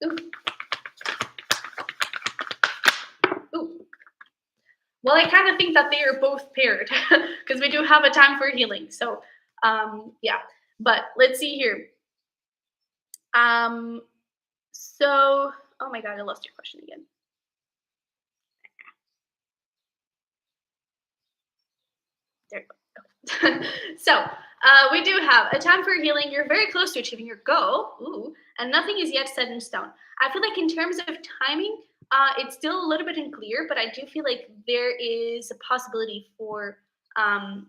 Ooh, ooh. Well, I kind of think that they are both paired because we do have a time for healing. So, yeah. But let's see here. Um, so, oh my God, I lost your question again. There you go. So, we do have a time for healing. You're very close to achieving your goal. Ooh, and nothing is yet set in stone. I feel like in terms of timing, it's still a little bit unclear, but I do feel like there is a possibility for um,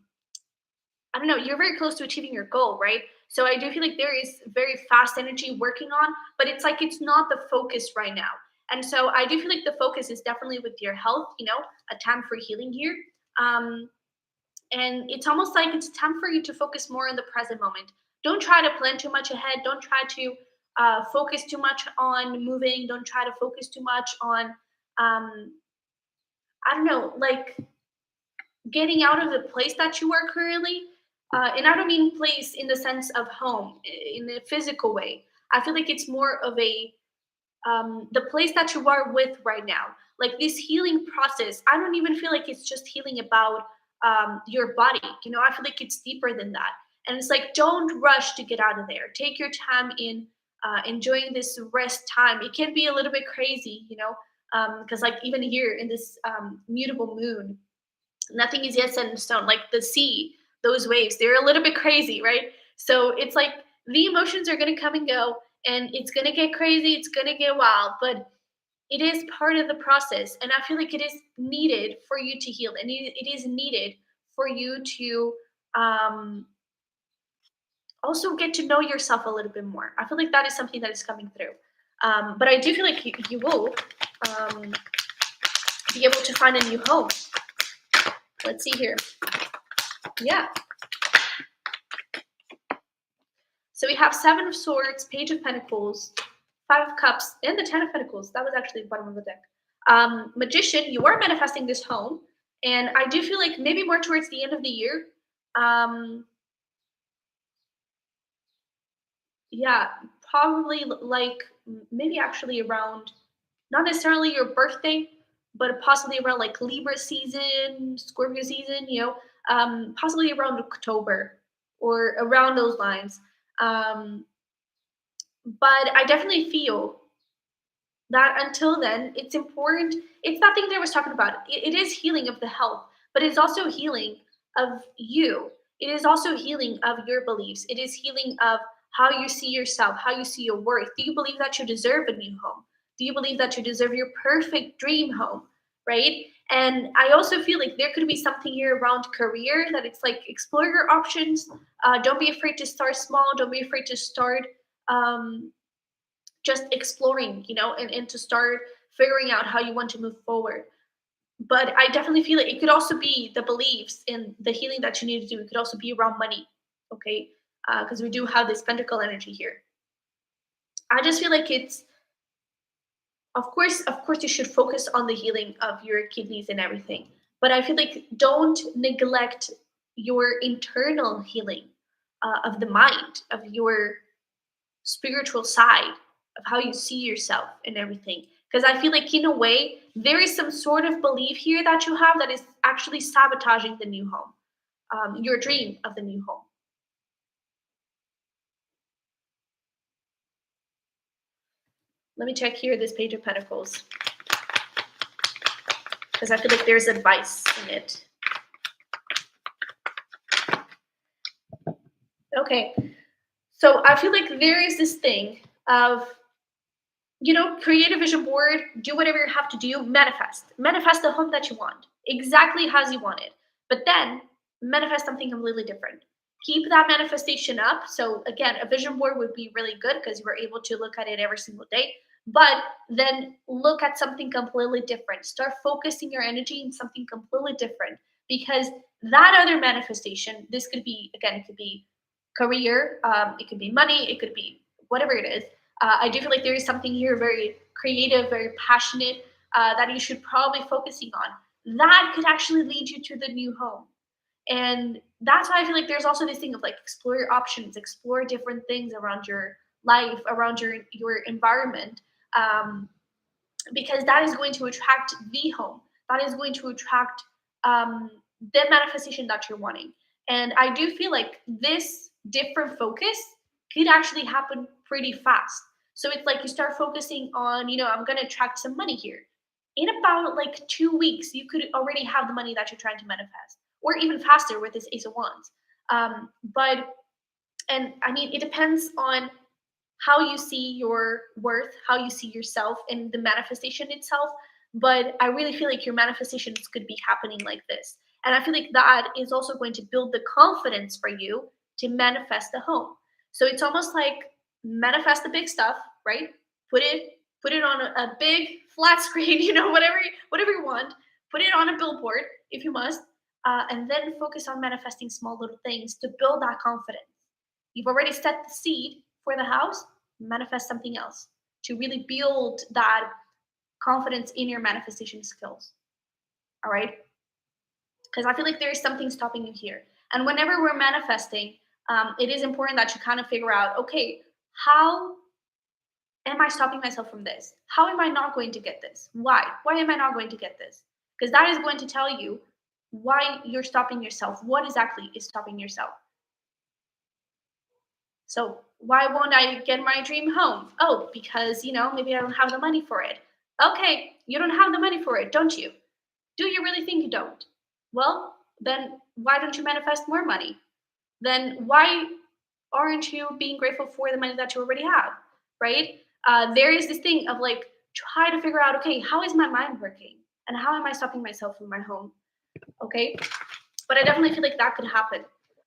I don't know, you're very close to achieving your goal, right? So I do feel like there is very fast energy working on, but it's like it's not the focus right now. And so I do feel like the focus is definitely with your health, a time for healing here. Um, and it's almost like it's time for you to focus more in the present moment. Don't try to plan too much ahead. Don't try to focus too much on moving. Don't try to focus too much on, I don't know, like getting out of the place that you are currently. And I don't mean place in the sense of home, in a physical way. I feel like it's more of a the place that you are with right now. Like this healing process, I don't even feel like it's just healing about your body. I feel like it's deeper than that. And it's like, don't rush to get out of there. Take your time in enjoying this rest time. It can be a little bit crazy, because like even here in this mutable moon, nothing is yet set in stone. Like the sea, those waves, they're a little bit crazy, right? So it's like the emotions are going to come and go, and it's going to get crazy, it's going to get wild, but it is part of the process. And I feel like it is needed for you to heal, and it is needed for you to also get to know yourself a little bit more. I feel like that is something that is coming through. But I do feel like you will um, be able to find a new home. Let's see here. Yeah. So we have Seven of Swords, Page of Pentacles, Five of Cups, and the Ten of Pentacles. That was actually the bottom of the deck. Magician, you are manifesting this home, and I do feel like maybe more towards the end of the year. Um, yeah, probably like maybe actually around not necessarily your birthday, but possibly around like Libra season, Scorpio season. Possibly around October or around those lines. Um, but I definitely feel that until then, it's important. It's that thing that I was talking about. It is healing of the health, but it's also healing of you. It is also healing of your beliefs. It is healing of how you see yourself, how you see your worth. Do you believe that you deserve a new home? Do you believe that you deserve your perfect dream home? Right? And I also feel like there could be something here around career that it's like explore your options. Don't be afraid to start small. Don't be afraid to start um, just exploring, and to start figuring out how you want to move forward. But I definitely feel it could also be the beliefs in the healing that you need to do. It could also be around money, okay? Because we do have this pentacle energy here. I just feel like it's of course, you should focus on the healing of your kidneys and everything. But I feel like don't neglect your internal healing of the mind, of your spiritual side, of how you see yourself and everything. Because I feel like, in a way, there is some sort of belief here that you have that is actually sabotaging the new home, your dream of the new home. Let me check here this Page of Pentacles, because I feel like there's advice in it. Okay, so I feel like there is this thing of, create a vision board, do whatever you have to do, manifest the home that you want, exactly as you want it. But then manifest something completely different. Keep that manifestation up. So again, a vision board would be really good because you are able to look at it every single day. But then look at something completely different. Start focusing your energy in something completely different, because that other manifestation, this could be, again, it could be career, it could be money, it could be whatever it is. I do feel like there is something here very creative, very passionate, that you should probably focusing on. That could actually lead you to the new home. And that's why I feel like there's also this thing of like, explore your options, explore different things around your life, around your environment, um, because that is going to attract the home. That is going to attract um, the manifestation that you're wanting. And I do feel like this different focus could actually happen pretty fast. So it's like you start focusing on, I'm going to attract some money here. In about like 2 weeks, you could already have the money that you're trying to manifest, or even faster with this Ace of Wands. But and I mean, it depends on how you see your worth, how you see yourself, and the manifestation itself. But I really feel like your manifestations could be happening like this. And I feel like that is also going to build the confidence for you to manifest the home. So it's almost like manifest the big stuff, right? Put it on a big flat screen, whatever you want. Put it on a billboard if you must, and then focus on manifesting small little things to build that confidence. You've already set the seed for the house, manifest something else to really build that confidence in your manifestation skills. All right. Because I feel like there is something stopping you here. And whenever we're manifesting, it is important that you kind of figure out, okay, how am I stopping myself from this? How am I not going to get this? Why? Why am I not going to get this? Because that is going to tell you why you're stopping yourself. What exactly is stopping yourself? So why won't I get my dream home? Oh, because, maybe I don't have the money for it. Okay, you don't have the money for it, don't you? Do you really think you don't? Well, then why don't you manifest more money? Then why aren't you being grateful for the money that you already have? Right? There is this thing of like, try to figure out, okay, how is my mind working? And how am I stopping myself from my home? Okay. But I definitely feel like that could happen.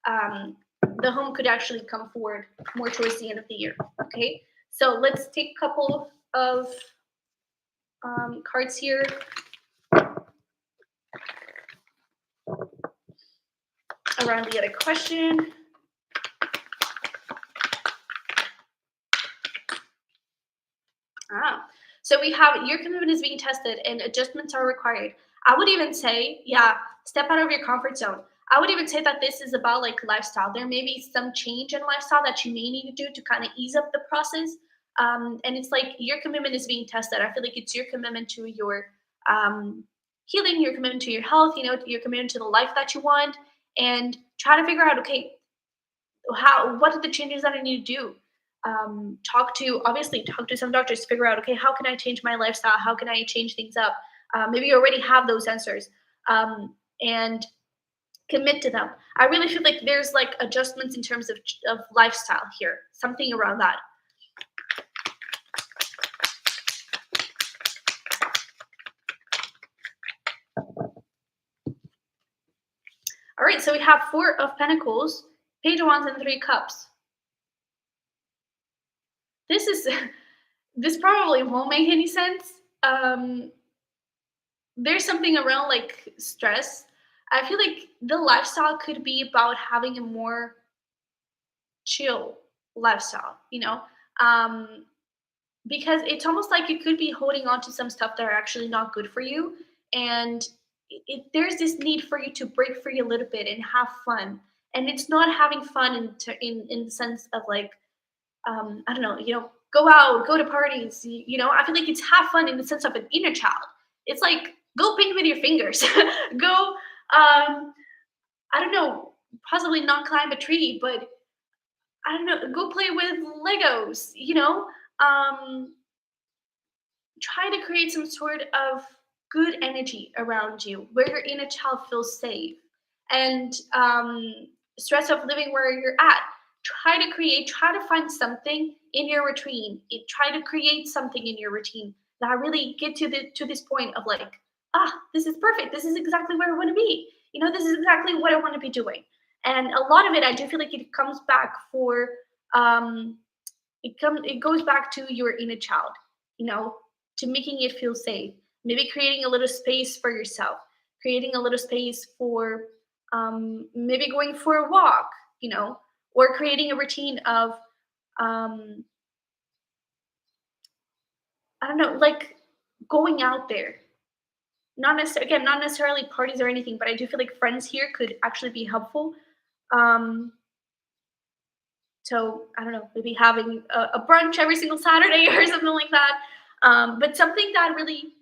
Um, the home could actually come forward more towards the end of the year. Okay, so let's take a couple of cards here around the other question. So we have your commitment is being tested and adjustments are required. I would even say, yeah, step out of your comfort zone. I would even say that this is about like lifestyle. There may be some change in lifestyle that you may need to do to kind of ease up the process. And it's like your commitment is being tested. I feel like it's your commitment to your healing, your commitment to your health, your commitment to the life that you want, and try to figure out, okay, what are the changes that I need to do? Talk to some doctors to figure out, okay, how can I change my lifestyle? How can I change things up? Maybe you already have those answers, and commit to them. I really feel like there's like adjustments in terms of lifestyle here, something around that. All right, so we have Four of Pentacles, Page of Wands, and Three Cups. This is this probably won't make any sense. there's something around like stress. I feel like the lifestyle could be about having a more chill lifestyle, um, because it's almost like you could be holding on to some stuff that are actually not good for you, and there's this need for you to break free a little bit and have fun. And it's not having fun in the sense of like, I don't know, go out, go to parties. I feel like it's have fun in the sense of an inner child. It's like go paint with your fingers, go, I don't know, possibly not climb a tree, but I don't know, go play with Legos. Um, try to create some sort of good energy around you where your inner child feels safe, and stress of living where you're at. Try to find something in your routine. Try to create something in your routine that really get to this point of like, this is perfect. This is exactly where I want to be. This is exactly what I want to be doing. And a lot of it, I do feel like it comes back for um, it goes back to your inner child, you know, to making it feel safe. Maybe creating a little space for yourself, creating a little space for maybe going for a walk, or creating a routine of um, I don't know, like going out there. Not necessarily parties or anything, but I do feel like friends here could actually be helpful. Um, So I don't know, maybe having a brunch every single Saturday or something like that. But something that really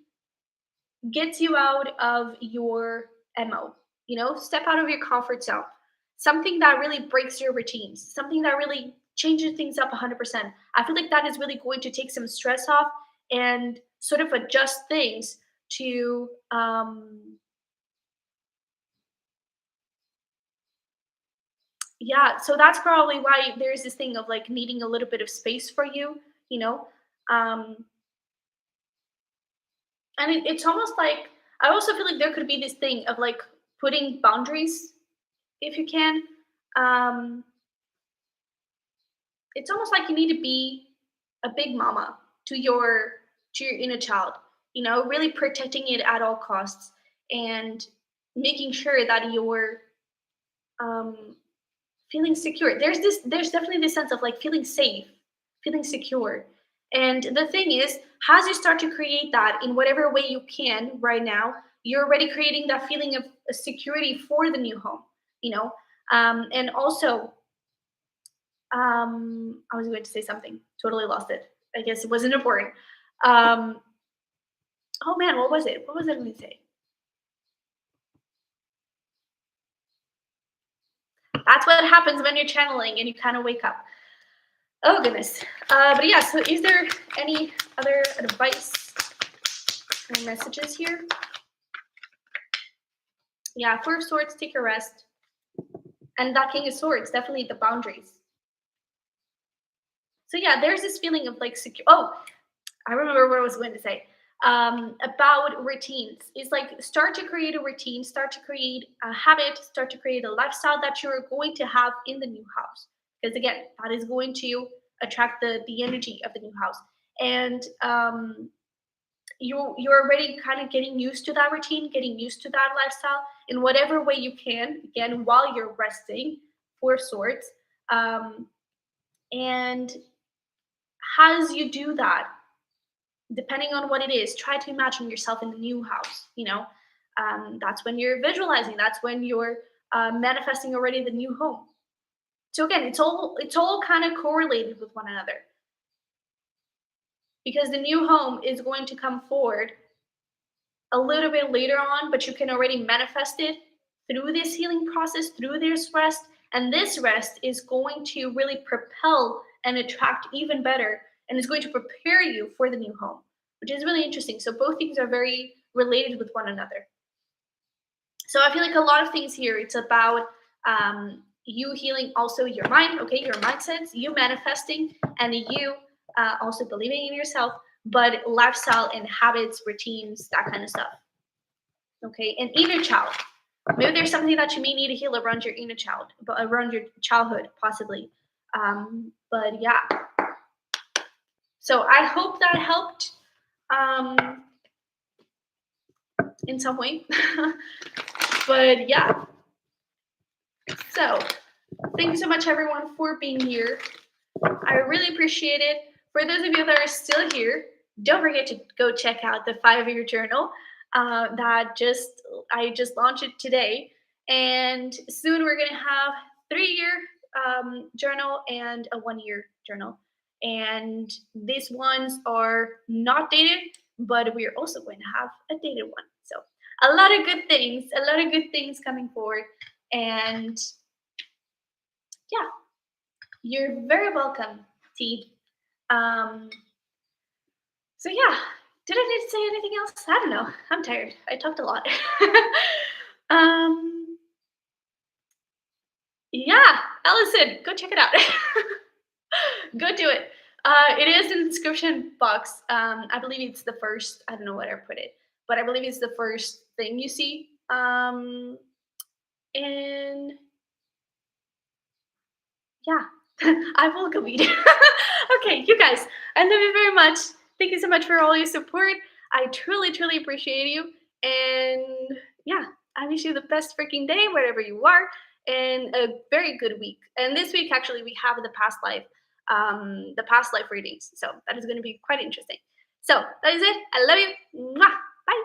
gets you out of your MO, step out of your comfort zone. Something that really breaks your routines, something that really changes things up 100%. I feel like that is really going to take some stress off and sort of adjust things to, yeah. So that's probably why there's this thing of like needing a little bit of space for you, you know. Um, And it's almost like I also feel like there could be this thing of like putting boundaries if you can. Um, it's almost like you need to be a big mama to your inner child. Really protecting it at all costs and making sure that you're um, feeling secure. There's definitely this sense of like feeling safe, feeling secure. And the thing is, as you start to create that in whatever way you can right now, you're already creating that feeling of security for the new home, you know? And also, I was going to say something, totally lost it. I guess it wasn't important. Um, oh man, what was it? What was I going to say? That's what happens when you're channeling and you kind of wake up. Oh goodness. But yeah, so is there any other advice or messages here? Yeah, Four of Swords, take a rest. And that King of Swords, definitely the boundaries. So yeah, there's this feeling of like secure. Oh, I remember what I was going to say. About routines. It's like start to create a routine, start to create a habit, start to create a lifestyle that you're going to have in the new house. Because again, that is going to attract the energy of the new house. And you're already kind of getting used to that routine, getting used to that lifestyle in whatever way you can, again, while you're resting, Four of Swords. Um, and as you do that, depending on what it is, try to imagine yourself in the new house. That's when you're visualizing. That's when you're manifesting already the new home. So again, it's all kind of correlated with one another because the new home is going to come forward a little bit later on, but you can already manifest it through this healing process, through this rest. And this rest is going to really propel and attract even better, and it's going to prepare you for the new home, which is really interesting. So both things are very related with one another. So I feel like a lot of things here, it's about you healing also your mind, okay, your mindsets, you manifesting, and you also believing in yourself, but lifestyle and habits, routines, that kind of stuff. Okay, and inner child. Maybe there's something that you may need to heal around your inner child, but around your childhood, possibly. But yeah, so I hope that helped. Um, in some way. But yeah, so thank you so much, everyone, for being here. I really appreciate it. For those of you that are still here, don't forget to go check out the 5 year journal that just I just launched it today, and soon we're gonna have 3 year journal and a 1 year journal, and these ones are not dated, but we are also going to have a dated one. So a lot of good things coming forward, and yeah, you're very welcome, T. Um, so yeah, did I need to say anything else? I don't know. I'm tired. I talked a lot. um, yeah, Allison, go check it out. Go do it. It is in the description box. I believe it's the first. I don't know where I put it, but I believe it's the first thing you see. And yeah, I will go eat. Okay, you guys, I love you very much. Thank you so much for all your support. I truly, truly appreciate you. And yeah, I wish you the best freaking day wherever you are, and a very good week. And this week, actually, we have the past life readings. So that is going to be quite interesting. So that is it. I love you. Mwah. Bye.